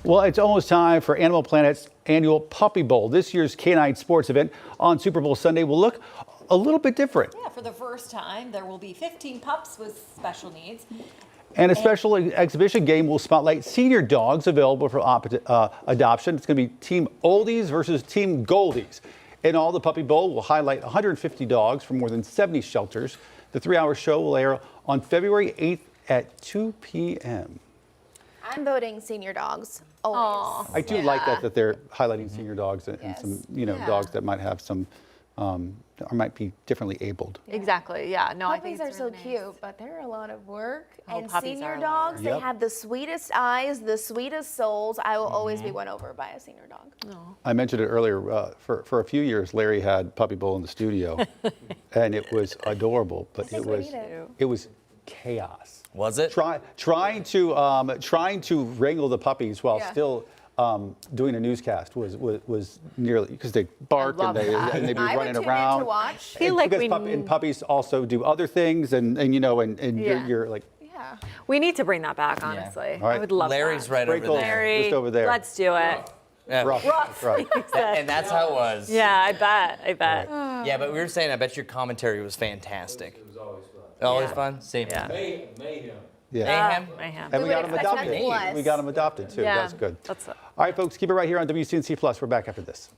Well, it's almost time for Animal Planet's annual Puppy Bowl. This year's canine sports event on Super Bowl Sunday will look a little bit different. Yeah, for the first time, there will be 15 pups with special needs. And a special exhibition game will spotlight senior dogs available for adoption. It's going to be Team Oldies versus Team Goldies. In all, the Puppy Bowl will highlight 150 dogs from more than 70 shelters. The 3-hour show will air on February 8th at 2 p.m. I'm voting senior dogs. Always. I do like that they're highlighting senior dogs and some, dogs that might have some, or might be differently abled. Exactly. Yeah. No, I think Puppies it's are really so cute, but they're a lot of work. Oh, and puppies senior are a lot of dogs, work. they have the sweetest eyes, the sweetest souls. I will always be won over by a senior dog. I mentioned it earlier. For a few years, Larry had Puppy Bowl in the studio, and it was adorable. But it was chaos. Was it? Trying to wrangle the puppies while still doing a newscast was nearly, because they bark and they'd be running around. To watch. I feel like and puppies also do other things, and you're like. Yeah. We need to bring that back, honestly. All right. I would love Larry's that. right over there. Larry, just over there. Let's do it. Yeah. Rough. Right. And that's how it was. Yeah, I bet. Yeah, but we were saying, I bet your commentary was fantastic. It was always fun. Always fun? Same. Yeah. Mayhem. Yeah. Mayhem. And we got him expect adopted. nothing less. We got him adopted too. Yeah. That's good. That's All right, folks, keep it right here on WCNC Plus. We're back after this.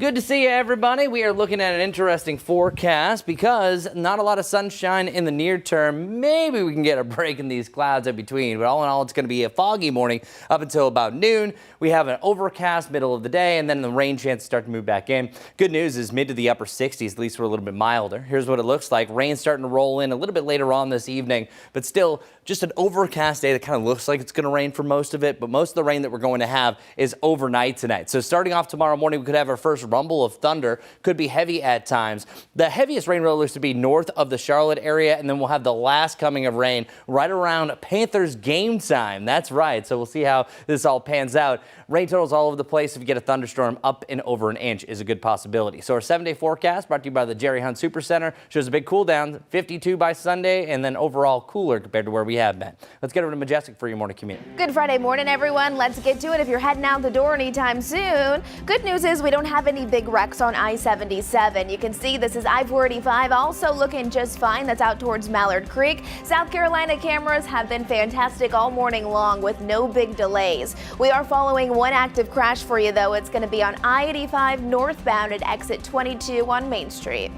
Good to see you, everybody. We are looking at an interesting forecast because not a lot of sunshine in the near term. Maybe we can get a break in these clouds in between, but all in all, it's going to be a foggy morning up until about noon. We have an overcast middle of the day, and then the rain chances start to move back in. Good news is mid to the upper 60s, at least we're a little bit milder. Here's what it looks like. Rain starting to roll in a little bit later on this evening, but still just an overcast day that kind of looks like it's going to rain for most of it, but most of the rain that we're going to have is overnight tonight. So starting off tomorrow morning, we could have our first rumble of thunder, could be heavy at times. The heaviest rain really looks to be north of the Charlotte area, and then we'll have the last coming of rain right around Panthers game time. That's right. So we'll see how this all pans out. Rain totals all over the place. If you get a thunderstorm, up and over an inch is a good possibility. So our 7-day forecast brought to you by the Jerry Hunt Super Center shows a big cool down, 52 by Sunday, and then overall cooler compared to where we have been. Let's get over to Majestic for your morning commute. Good Friday morning, everyone. Let's get to it. If you're heading out the door anytime soon, good news is we don't have any big wrecks on I-77. You can see this is I-485 also looking just fine. That's out towards Mallard Creek. South Carolina cameras have been fantastic all morning long with no big delays. We are following one active crash for you, though. It's going to be on I-85 northbound at exit 22 on Main Street.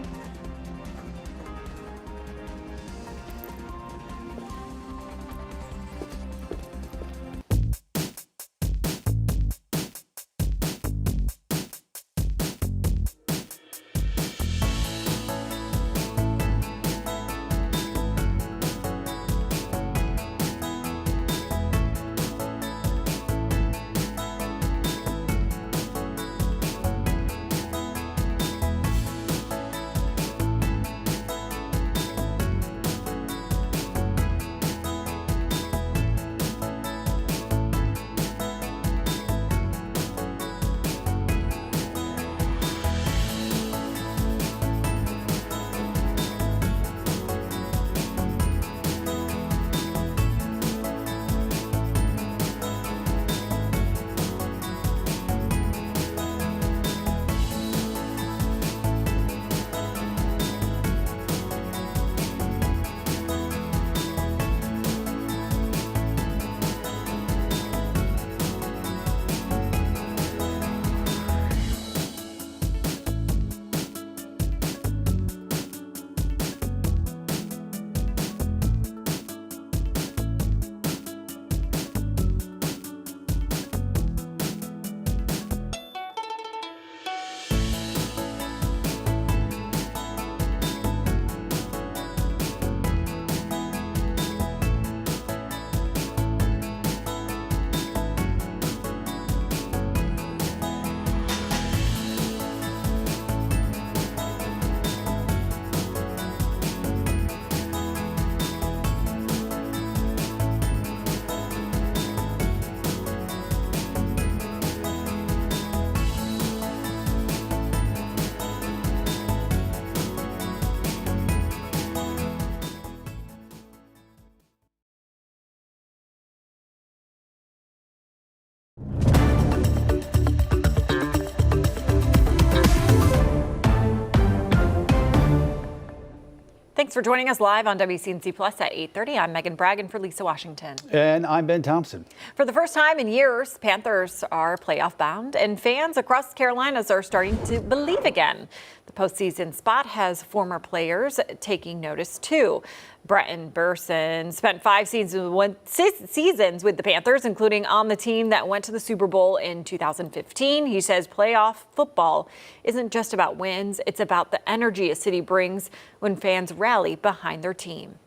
Thanks for joining us live on WCNC Plus at 8:30. I'm Megan Bragg for Lisa Washington. And I'm Ben Thompson. For the first time in years, Panthers are playoff bound, and fans across the Carolinas are starting to believe again. The postseason spot has former players taking notice, too. Bretton Burson spent 5 seasons with the Panthers, including on the team that went to the Super Bowl in 2015. He says playoff football isn't just about wins. It's about the energy a city brings when fans rally behind their team.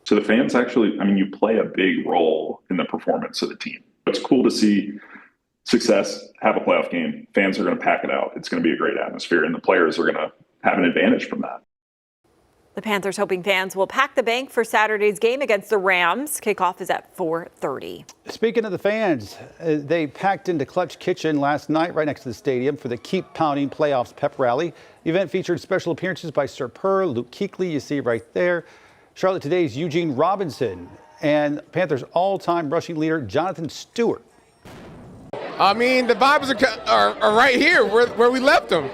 So the fans actually, you play a big role in the performance of the team. It's cool to see success, have a playoff game. Fans are going to pack it out. It's going to be a great atmosphere, and the players are going to have an advantage from that. The Panthers hoping fans will pack the bank for Saturday's game against the Rams. Kickoff is at 4:30. Speaking of the fans, they packed into Clutch Kitchen last night right next to the stadium for the Keep Pounding Playoffs pep rally. The event featured special appearances by Sir Purr, Luke Kuechly, you see right there. Charlotte Today's Eugene Robinson and Panthers all-time rushing leader Jonathan Stewart. The vibes are right here where we left them.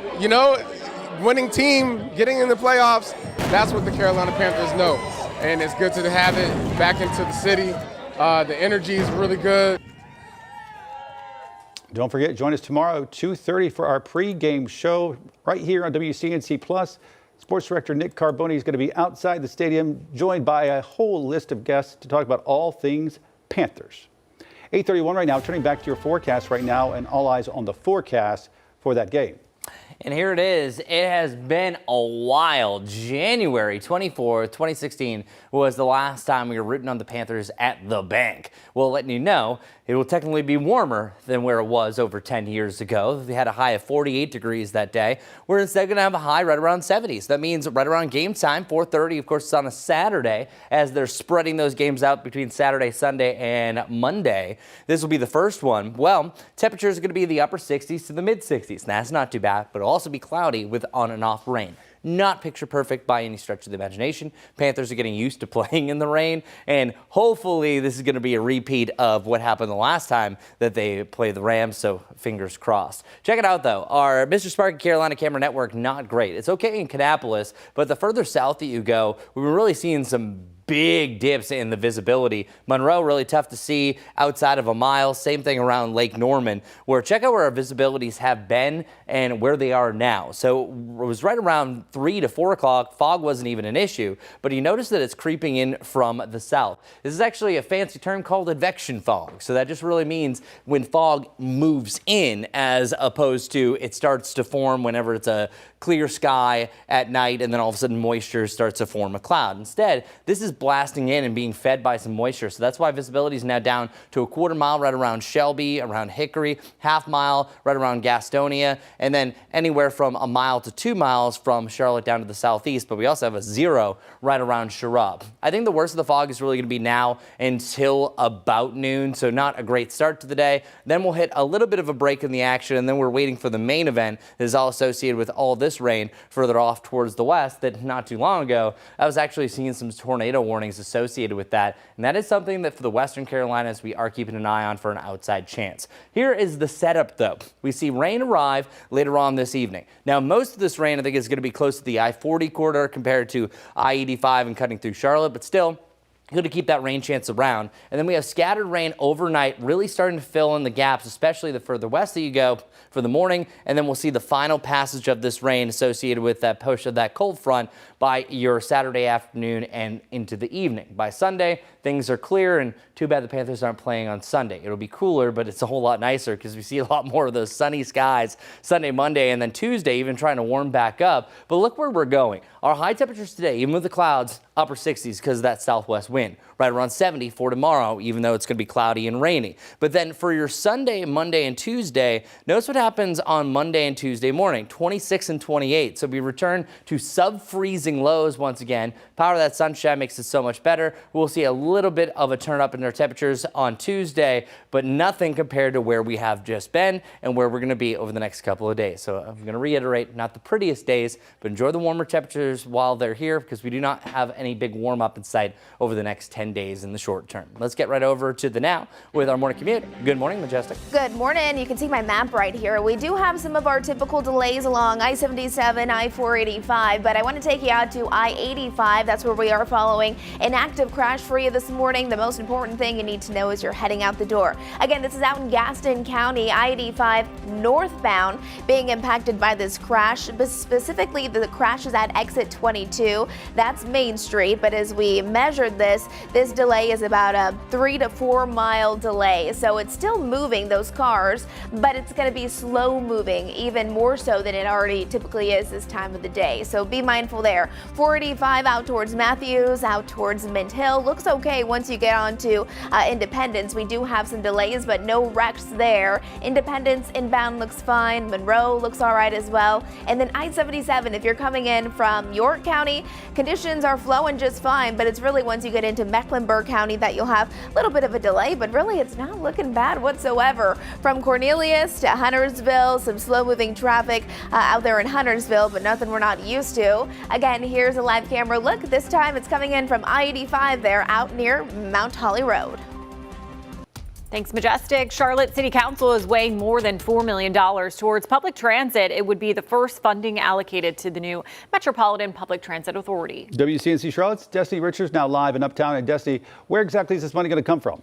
Winning team, getting in the playoffs, that's what the Carolina Panthers know. And it's good to have it back into the city. The energy is really good. Don't forget, join us tomorrow, 2:30 for our pregame show right here on WCNC Plus. Sports Director Nick Carboni is going to be outside the stadium, joined by a whole list of guests to talk about all things Panthers. 8:31 right now, turning back to your forecast right now, and all eyes on the forecast for that game. And here it is. It has been a while. January 24th, 2016 was the last time we were rooting on the Panthers at the bank. Well, letting you know, it will technically be warmer than where it was over 10 years ago. They had a high of 48 degrees that day. We're instead going to have a high right around 70. So that means right around game time, 4:30, of course, it's on a Saturday, as they're spreading those games out between Saturday, Sunday, and Monday. This will be the first one. Well, temperatures are going to be the upper 60s to the mid 60s. That's not too bad, but it'll also be cloudy with on and off rain. Not picture perfect by any stretch of the imagination. Panthers are getting used to playing in the rain, and hopefully this is going to be a repeat of what happened the last time that they played the Rams, so fingers crossed. Check it out, though. Our Mr. Sparky Carolina camera network, not great. It's okay in Kannapolis, but the further south that you go, we've been really seeing some big dips in the visibility. Monroe, really tough to see outside of a mile. Same thing around Lake Norman, where check out where our visibilities have been and where they are now. So it was right around 3 to 4 o'clock. Fog wasn't even an issue, but you notice that it's creeping in from the south. This is actually a fancy term called advection fog. So that just really means when fog moves in, as opposed to it starts to form whenever it's a clear sky at night and then all of a sudden moisture starts to form a cloud. Instead, this is blasting in and being fed by some moisture. So that's why visibility is now down to a quarter mile right around Shelby, around Hickory, half mile right around Gastonia, and then anywhere from a mile to 2 miles from Charlotte down to the southeast. But we also have a 0 right around Sharub. I think the worst of the fog is really going to be now until about noon. So not a great start to the day. Then we'll hit a little bit of a break in the action, and then we're waiting for the main event that is all associated with all this rain further off towards the west. That not too long ago, I was actually seeing some tornado warnings associated with that. And that is something that for the Western Carolinas, we are keeping an eye on for an outside chance. Here is the setup, though. We see rain arrive later on this evening. Now, most of this rain, I think, is going to be close to the I-40 corridor compared to I-85 and cutting through Charlotte, but still, good to keep that rain chance around. And then we have scattered rain overnight, really starting to fill in the gaps, especially the further west that you go for the morning. And then we'll see the final passage of this rain associated with that push of that cold front by your Saturday afternoon and into the evening. By Sunday, things are clear, and too bad the Panthers aren't playing on Sunday. It'll be cooler, but it's a whole lot nicer because we see a lot more of those sunny skies Sunday, Monday, and then Tuesday, even trying to warm back up. But look where we're going. Our high temperatures today, even with the clouds, upper 60s because of that southwest wind. Right around 70 for tomorrow, even though it's going to be cloudy and rainy. But then for your Sunday, Monday, and Tuesday, notice what happens on Monday and Tuesday morning, 26 and 28. So we return to sub-freezing lows once again. Power of that sunshine makes it so much better. We'll see a little bit of a turn up in our temperatures on Tuesday, but nothing compared to where we have just been and where we're going to be over the next couple of days. So I'm going to reiterate, not the prettiest days, but enjoy the warmer temperatures while they're here because we do not have any big warm up in sight over the next 10 days in the short term. Let's get right over to the now with our morning commute. Good morning, Majestic. Good morning. You can see my map right here. We do have some of our typical delays along I-77, I-485, but I want to take you out to I-85. That's where we are following an active crash for you this morning. The most important thing you need to know is you're heading out the door. Again, this is out in Gaston County, I-85 northbound being impacted by this crash, but specifically the crash is at exit 22. That's Main Street, but as we measured this delay is about a 3 to 4 mile delay. So it's still moving those cars, but it's going to be slow moving, even more so than it already typically is this time of the day. So be mindful there. 485 out towards Matthews, out towards Mint Hill. Looks okay once you get onto Independence. We do have some delays, but no wrecks there. Independence inbound looks fine. Monroe looks all right as well. And then I-77, if you're coming in from York County, conditions are flowing just fine, but it's really once you get into Mecklenburg County that you'll have a little bit of a delay, but really it's not looking bad whatsoever. From Cornelius to Huntersville, some slow moving traffic out there in Huntersville, but nothing we're not used to. Again, here's a live camera look. This time it's coming in from I-85 there out near Mount Holly Road. Thanks, Majestic. Charlotte City Council is weighing more than $4 million towards public transit. It would be the first funding allocated to the new Metropolitan Public Transit Authority. WCNC Charlotte's Destiny Richards now live in Uptown. And Destiny, where exactly is this money going to come from?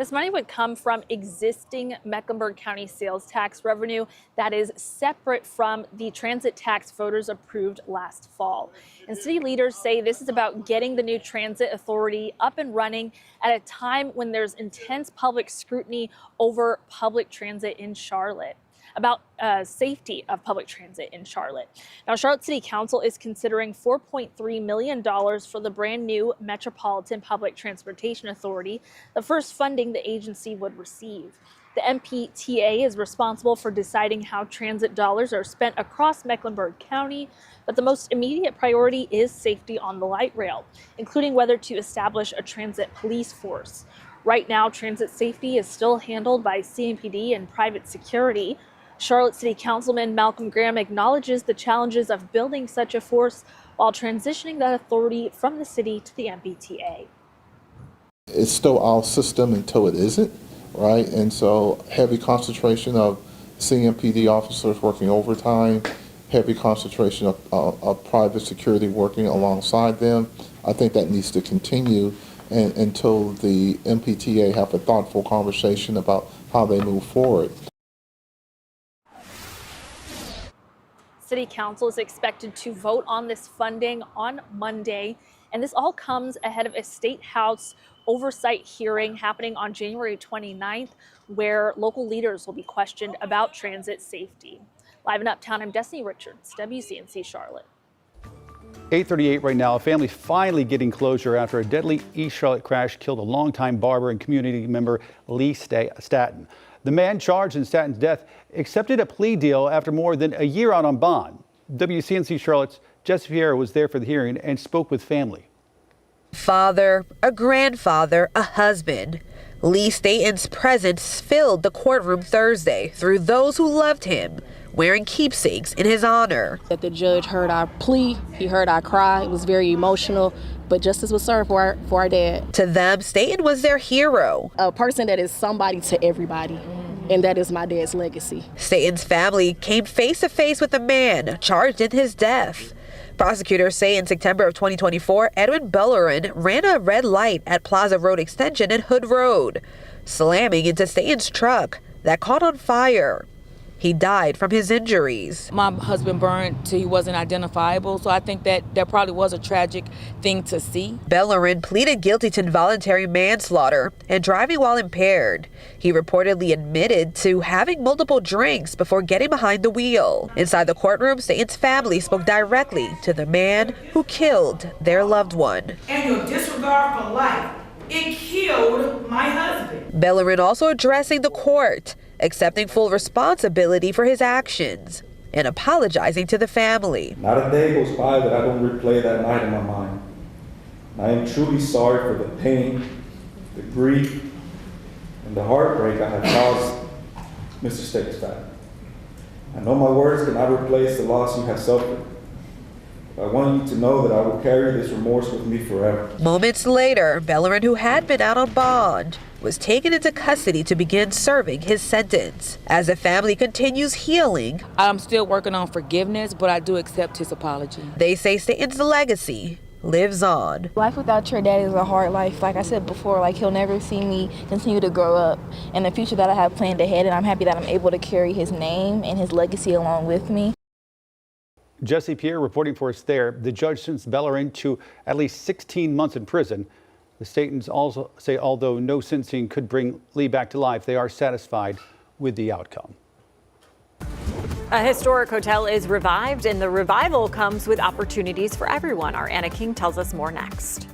This money would come from existing Mecklenburg County sales tax revenue that is separate from the transit tax voters approved last fall. And city leaders say this is about getting the new transit authority up and running at a time when there's intense public scrutiny over public transit in Charlotte, about safety of public transit in Charlotte. Now, Charlotte City Council is considering $4.3 million for the brand new Metropolitan Public Transportation Authority, the first funding the agency would receive. The MPTA is responsible for deciding how transit dollars are spent across Mecklenburg County, but the most immediate priority is safety on the light rail, including whether to establish a transit police force. Right now, transit safety is still handled by CMPD and private security. Charlotte City Councilman Malcolm Graham acknowledges the challenges of building such a force while transitioning that authority from the city to the MPTA. It's still our system until it isn't, right? And so heavy concentration of CMPD officers working overtime, heavy concentration of private security working alongside them. I think that needs to continue until the MPTA have a thoughtful conversation about how they move forward. City Council is expected to vote on this funding on Monday, and this all comes ahead of a State House oversight hearing happening on January 29th, where local leaders will be questioned about transit safety. Live in Uptown, I'm Destiny Richards, WCNC Charlotte. 8:38 right now. A family finally getting closure after a deadly East Charlotte crash killed a longtime barber and community member Lee Staton. The man charged in Staton's death accepted a plea deal after more than a year out on bond. WCNC Charlotte's Jesse Pierre was there for the hearing and spoke with family. Father, a grandfather, a husband. Lee Staton's presence filled the courtroom Thursday through those who loved him, wearing keepsakes in his honor. That the judge heard our plea, he heard our cry. It was very emotional, but justice was served for our dad. To them, Staton was their hero. A person that is somebody to everybody, and that is my dad's legacy. Staton's family came face to face with a man charged in his death. Prosecutors say in September of 2024, Edwin Bellerin ran a red light at Plaza Road Extension and Hood Road, slamming into Staton's truck that caught on fire. He died from his injuries. My husband burned till he wasn't identifiable, so I think that probably was a tragic thing to see. Bellerin pleaded guilty to involuntary manslaughter and driving while impaired. He reportedly admitted to having multiple drinks before getting behind the wheel. Inside the courtroom, Staton's family spoke directly to the man who killed their loved one. And your disregard for life, it killed my husband. Bellerin also addressing the court, accepting full responsibility for his actions and apologizing to the family. Not a day goes by that I don't replay that night in my mind. I am truly sorry for the pain, the grief, and the heartbreak I have caused Mr. Staton. I know my words cannot replace the loss you have suffered. I want you to know that I will carry this remorse with me forever. Moments later, Bellerin, who had been out on bond, was taken into custody to begin serving his sentence. As the family continues healing, I'm still working on forgiveness, but I do accept his apology. They say Staton's legacy lives on. Life without your dad is a hard life. Like I said before, he'll never see me continue to grow up in the future that I have planned ahead, and I'm happy that I'm able to carry his name and his legacy along with me. Jesse Pierre reporting for us there. The judge sentenced Bellerin to at least 16 months in prison. The Statons also say although no sentencing could bring Lee back to life, they are satisfied with the outcome. A historic hotel is revived, and the revival comes with opportunities for everyone. Our Anna King tells us more next.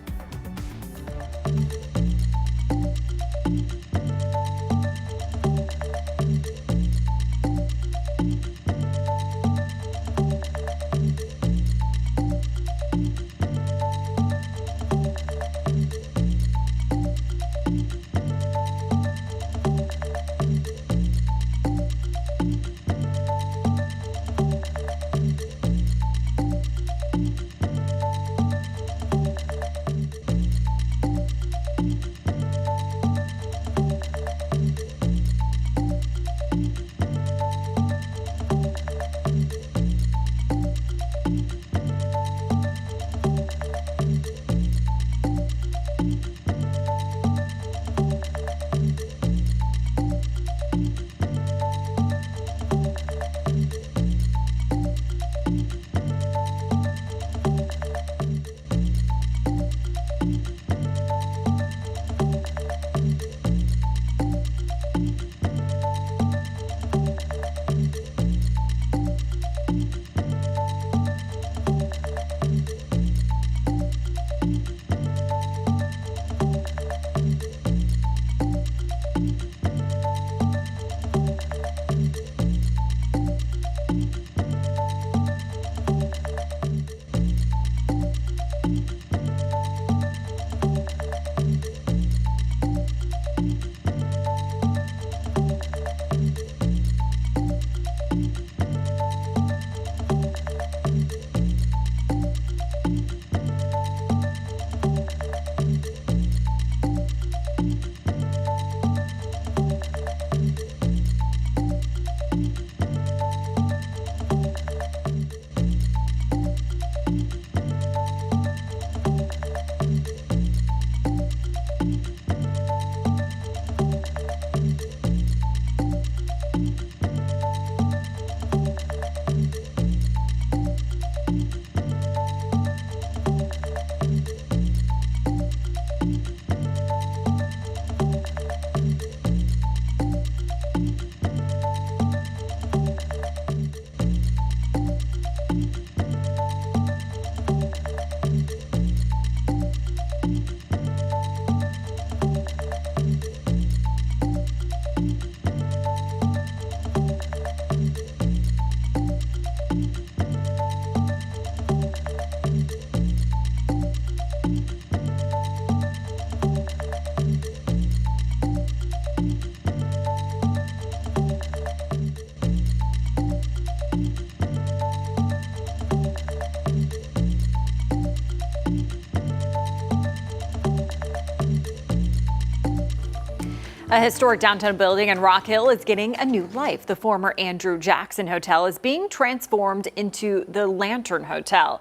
A historic downtown building in Rock Hill is getting a new life. The former Andrew Jackson Hotel is being transformed into the Lantern Hotel.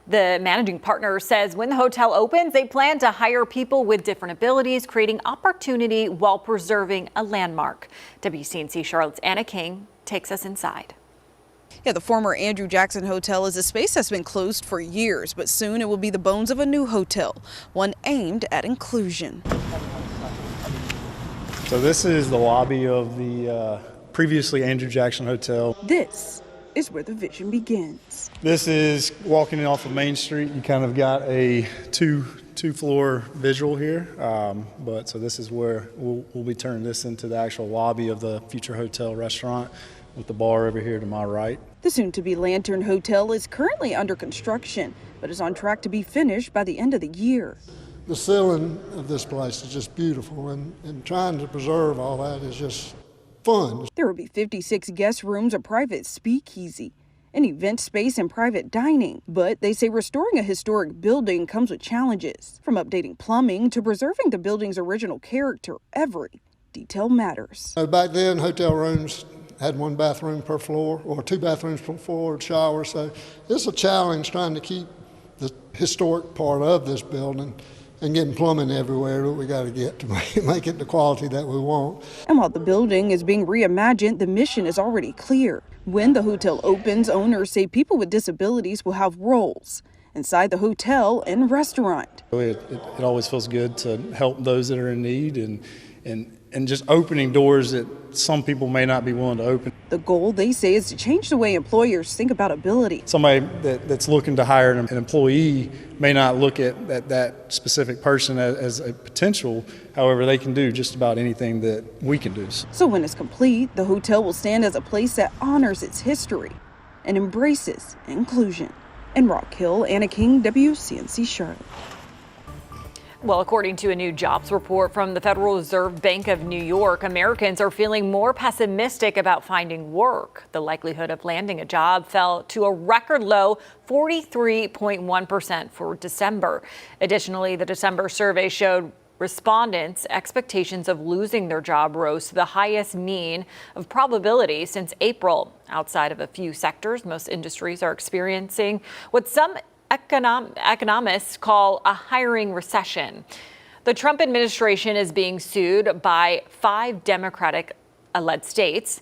The managing partner says when the hotel opens, they plan to hire people with different abilities, creating opportunity while preserving a landmark. WCNC Charlotte's Anna King takes us inside. Yeah, the former Andrew Jackson Hotel is a space that's been closed for years, but soon it will be the bones of a new hotel, one aimed at inclusion. So this is the lobby of the previously Andrew Jackson Hotel. This is where the vision begins. This is walking in off of Main Street. You kind of got a two-floor visual here, so this is where we'll be turning this into the actual lobby of the future hotel restaurant with the bar over here to my right. The soon-to-be Lantern Hotel is currently under construction, but is on track to be finished by the end of the year. The ceiling of this place is just beautiful, and trying to preserve all that is just fun. There will be 56 guest rooms, a private speakeasy, an event space, and private dining. But they say restoring a historic building comes with challenges. From updating plumbing to preserving the building's original character, every detail matters. Back then, hotel rooms had one bathroom per floor, or two bathrooms per floor, shower. So it's a challenge trying to keep the historic part of this building and getting plumbing everywhere that we got to get to make it the quality that we want. And while the building is being reimagined, the mission is already clear. When the hotel opens, owners say people with disabilities will have roles inside the hotel and restaurant. It always feels good to help those that are in need and just opening doors that some people may not be willing to open. The goal, they say, is to change the way employers think about ability. Somebody that's looking to hire an employee may not look at that specific person as a potential. However, they can do just about anything that we can do. So when it's complete, the hotel will stand as a place that honors its history and embraces inclusion. In Rock Hill, Anna King, WCNC Charlotte. Well, according to a new jobs report from the Federal Reserve Bank of New York, Americans are feeling more pessimistic about finding work. The likelihood of landing a job fell to a record low 43.1% for December. Additionally, the December survey showed respondents' expectations of losing their job rose to the highest mean of probability since April. Outside of a few sectors, most industries are experiencing what some economists call a hiring recession. The Trump administration is being sued by 5 Democratic-led states.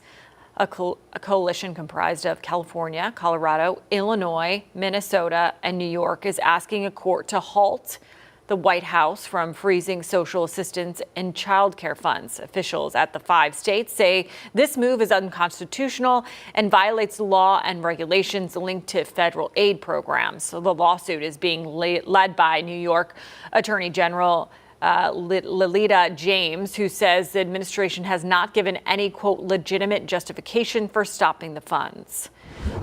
A coalition comprised of California, Colorado, Illinois, Minnesota, and New York is asking a court to halt the White House from freezing social assistance and child care funds. Officials at the 5 states say this move is unconstitutional and violates law and regulations linked to federal aid programs. So the lawsuit is being led by New York Attorney General Lilita James, who says the administration has not given any, quote, legitimate justification for stopping the funds.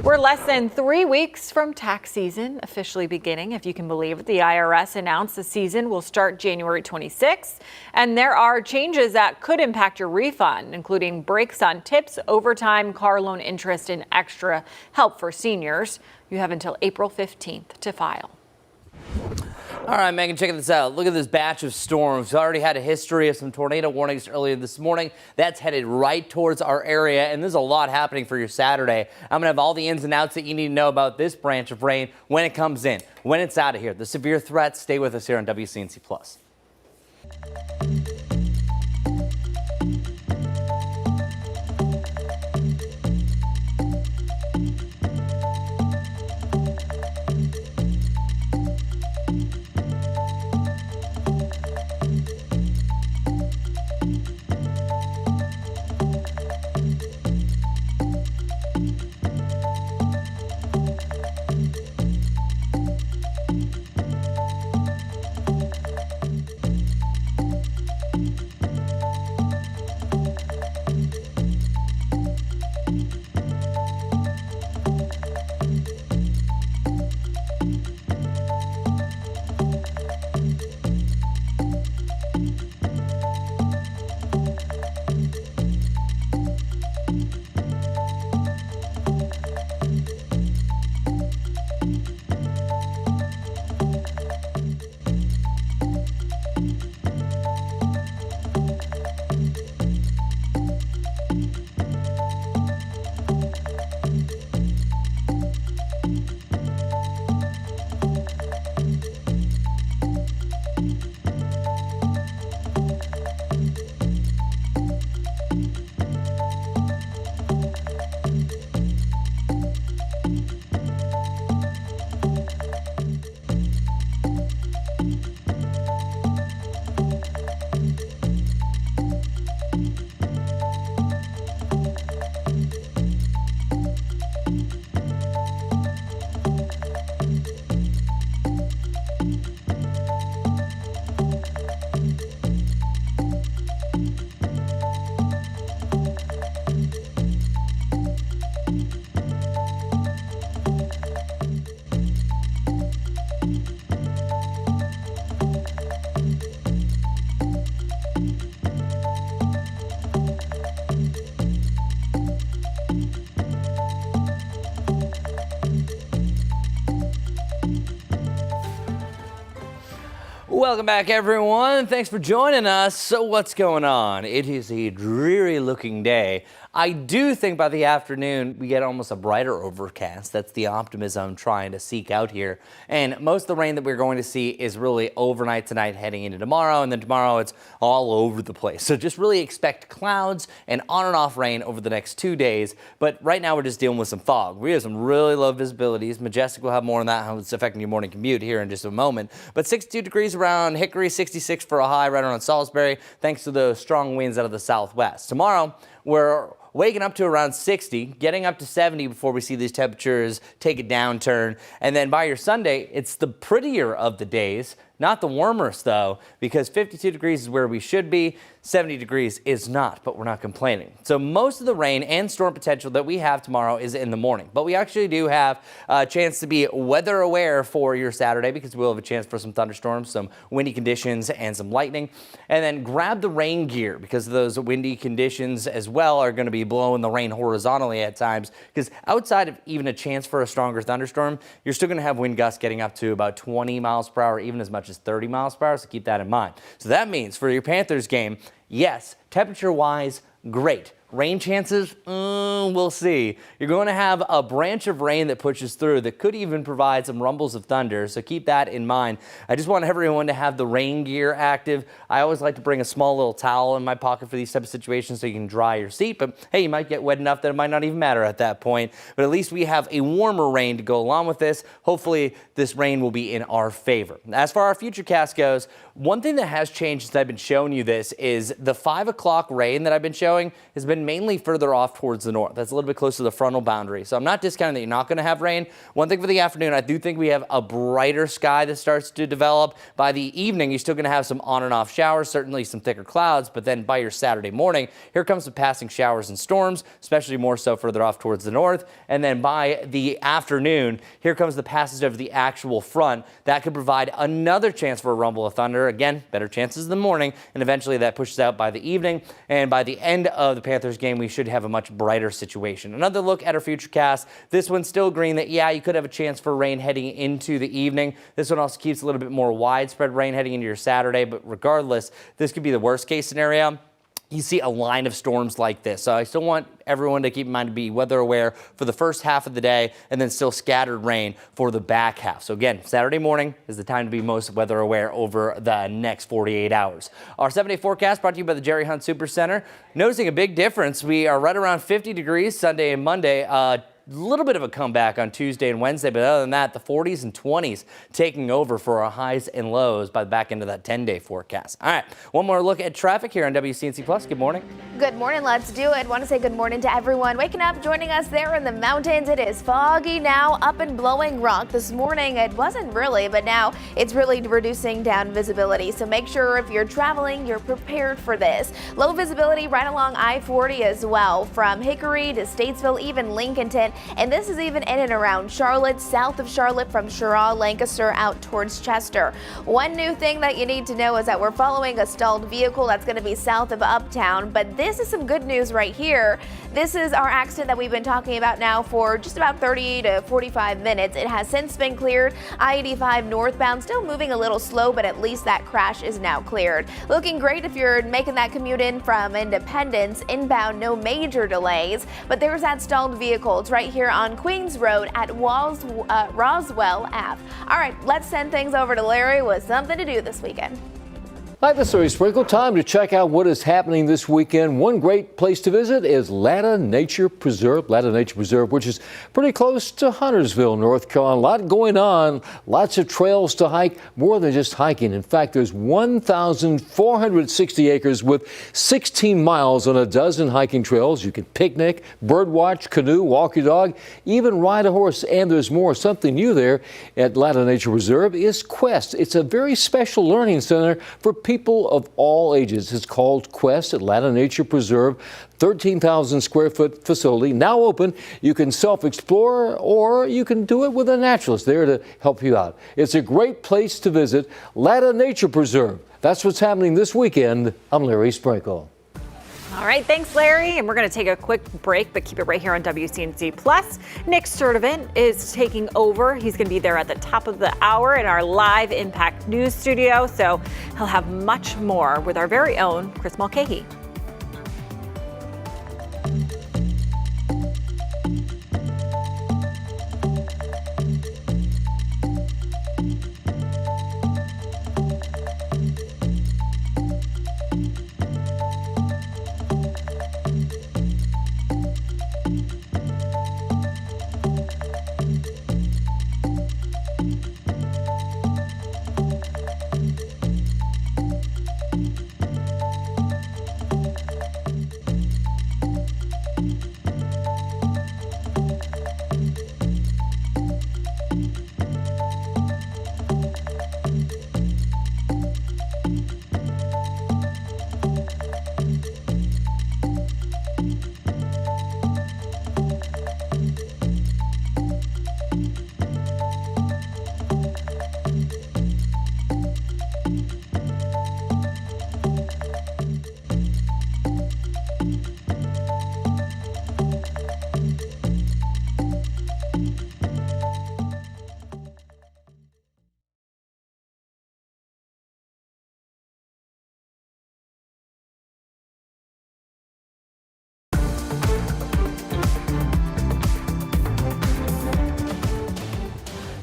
We're less than 3 weeks from tax season officially beginning, if you can believe it. The IRS announced the season will start January 26th, and there are changes that could impact your refund, including breaks on tips, overtime, car loan interest, and extra help for seniors. You have until April 15th to file. All right, Megan, check this out. Look at this batch of storms. We already had a history of some tornado warnings earlier this morning. That's headed right towards our area, and there's a lot happening for your Saturday. I'm going to have all the ins and outs that you need to know about this branch of rain when it comes in, when it's out of here. The severe threats, stay with us here on WCNC+. Welcome back, everyone. Thanks for joining us. So what's going on? It is a dreary looking day. I do think by the afternoon we get almost a brighter overcast. That's the optimism I'm trying to seek out here. And most of the rain that we're going to see is really overnight tonight heading into tomorrow. And then tomorrow it's all over the place. So just really expect clouds and on and off rain over the next 2 days. But right now we're just dealing with some fog. We have some really low visibilities. Majestic will have more on that, how it's affecting your morning commute here in just a moment. But 62 degrees around Hickory, 66 for a high right around Salisbury, thanks to the strong winds out of the southwest. Tomorrow, we're waking up to around 60, getting up to 70 before we see these temperatures take a downturn. And then by your Sunday, it's the prettier of the days, not the warmest though, because 52 degrees is where we should be. 70 degrees is not, but we're not complaining. So most of the rain and storm potential that we have tomorrow is in the morning, but we actually do have a chance to be weather aware for your Saturday because we'll have a chance for some thunderstorms, some windy conditions, and some lightning. And then grab the rain gear because those windy conditions as well are going to be blowing the rain horizontally at times, because outside of even a chance for a stronger thunderstorm, you're still going to have wind gusts getting up to about 20 miles per hour, even as much as 30 miles per hour, so keep that in mind. So that means for your Panthers game, yes, temperature-wise, great. Rain chances, we'll see. You're going to have a branch of rain that pushes through that could even provide some rumbles of thunder, so keep that in mind. I just want everyone to have the rain gear active. I always like to bring a small little towel in my pocket for these type of situations so you can dry your seat, but hey, you might get wet enough that it might not even matter at that point. But at least we have a warmer rain to go along with this. Hopefully, this rain will be in our favor. As far as our futurecast goes, one thing that has changed since I've been showing you this is the 5 o'clock rain that I've been showing has been mainly further off towards the north. That's a little bit close to the frontal boundary. So I'm not discounting that you're not going to have rain. One thing for the afternoon, I do think we have a brighter sky that starts to develop. By the evening, you're still going to have some on and off showers, certainly some thicker clouds, but then by your Saturday morning, here comes the passing showers and storms, especially more so further off towards the north. And then by the afternoon, here comes the passage of the actual front. That could provide another chance for a rumble of thunder. Again, better chances in the morning, and eventually that pushes out by the evening. And by the end of the Panthers game, we should have a much brighter situation. Another look at our futurecast. This one's still green that, yeah, you could have a chance for rain heading into the evening. This one also keeps a little bit more widespread rain heading into your Saturday, but regardless, this could be the worst case scenario. You see a line of storms like this. So I still want everyone to keep in mind to be weather aware for the first half of the day and then still scattered rain for the back half. So again, Saturday morning is the time to be most weather aware over the next 48 hours. Our 7-day forecast brought to you by the Jerry Hunt Super Center. Noticing a big difference. We are right around 50 degrees Sunday and Monday. Little bit of a comeback on Tuesday and Wednesday, but other than that, the 40s and 20s taking over for our highs and lows by the back end of that 10-day forecast. All right, one more look at traffic here on WCNC Plus. Good morning. Good morning. Let's do it. Want to say good morning to everyone waking up, joining us there in the mountains. It is foggy now, up and blowing rock. This morning it wasn't really, but now it's really reducing down visibility. So make sure if you're traveling, you're prepared for this. Low visibility right along I-40 as well, from Hickory to Statesville, even Lincolnton. And this is even in and around Charlotte, south of Charlotte from Sherrall, Lancaster out towards Chester. One new thing that you need to know is that we're following a stalled vehicle that's going to be south of Uptown. But this is some good news right here. This is our accident that we've been talking about now for just about 30 to 45 minutes. It has since been cleared. I-85 northbound still moving a little slow, but at least that crash is now cleared. Looking great if you're making that commute in from Independence. Inbound, no major delays, but there's that stalled vehicle. It's right here on Queens Road at Roswell Ave. All right, let's send things over to Larry with something to do this weekend. Hi, this is Larry Sprinkle. Time to check out what is happening this weekend. One great place to visit is Latta Nature Preserve, which is pretty close to Huntersville, North Carolina. A lot going on, lots of trails to hike, more than just hiking. In fact, there's 1,460 acres with 16 miles on a dozen hiking trails. You can picnic, birdwatch, canoe, walk your dog, even ride a horse, and there's more. Something new there at Latta Nature Preserve is Quest. It's a very special learning center for people of all ages. It's called Quest at Latta Nature Preserve, 13,000 square foot facility, now open. You can self-explore or you can do it with a naturalist there to help you out. It's a great place to visit, Latta Nature Preserve. That's what's happening this weekend. I'm Larry Sprinkle. All right, thanks, Larry. And we're going to take a quick break, but keep it right here on WCNC Plus. Nick Sturdivant is taking over. He's going to be there at the top of the hour in our live Impact News studio. So he'll have much more with our very own Chris Mulcahy.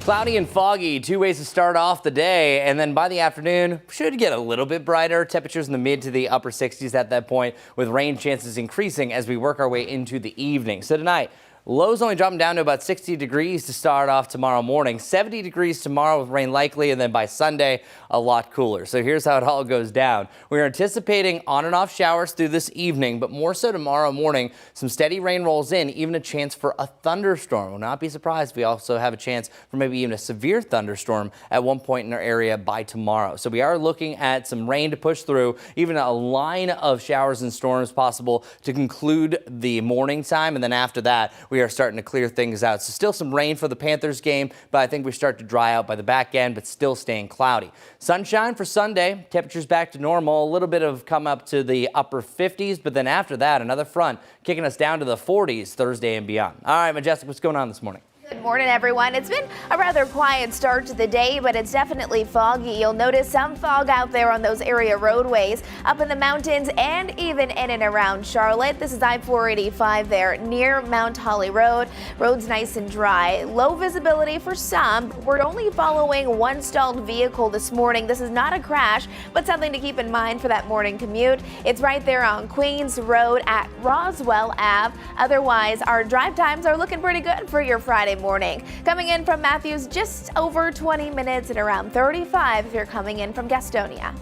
Cloudy and foggy, two ways to start off the day, and then by the afternoon, should get a little bit brighter. Temperatures in the mid to the upper 60s at that point, with rain chances increasing as we work our way into the evening. So tonight, lows only dropping down to about 60 degrees to start off tomorrow morning. 70 degrees tomorrow with rain likely, and then by Sunday, a lot cooler. So here's how it all goes down. We're anticipating on and off showers through this evening, but more so tomorrow morning. Some steady rain rolls in, even a chance for a thunderstorm. Will not be surprised if we also have a chance for maybe even a severe thunderstorm at one point in our area by tomorrow. So we are looking at some rain to push through, even a line of showers and storms possible to conclude the morning time, and then after that, we are starting to clear things out. So still some rain for the Panthers game, but I think we start to dry out by the back end, but still staying cloudy. Sunshine for Sunday, temperatures back to normal, a little bit of come up to the upper 50s, but then after that, another front kicking us down to the 40s Thursday and beyond. All right, Majestic, what's going on this morning? Good morning, everyone. It's been a rather quiet start to the day, but it's definitely foggy. You'll notice some fog out there on those area roadways up in the mountains and even in and around Charlotte. This is I-485 there near Mount Holly Road. Road's nice and dry. Low visibility for some. We're only following one stalled vehicle this morning. This is not a crash, but something to keep in mind for that morning commute. It's right there on Queens Road at Roswell Ave. Otherwise, our drive times are looking pretty good for your Friday morning. Coming in from Matthews, just over 20 minutes and around 35 if you're coming in from Gastonia.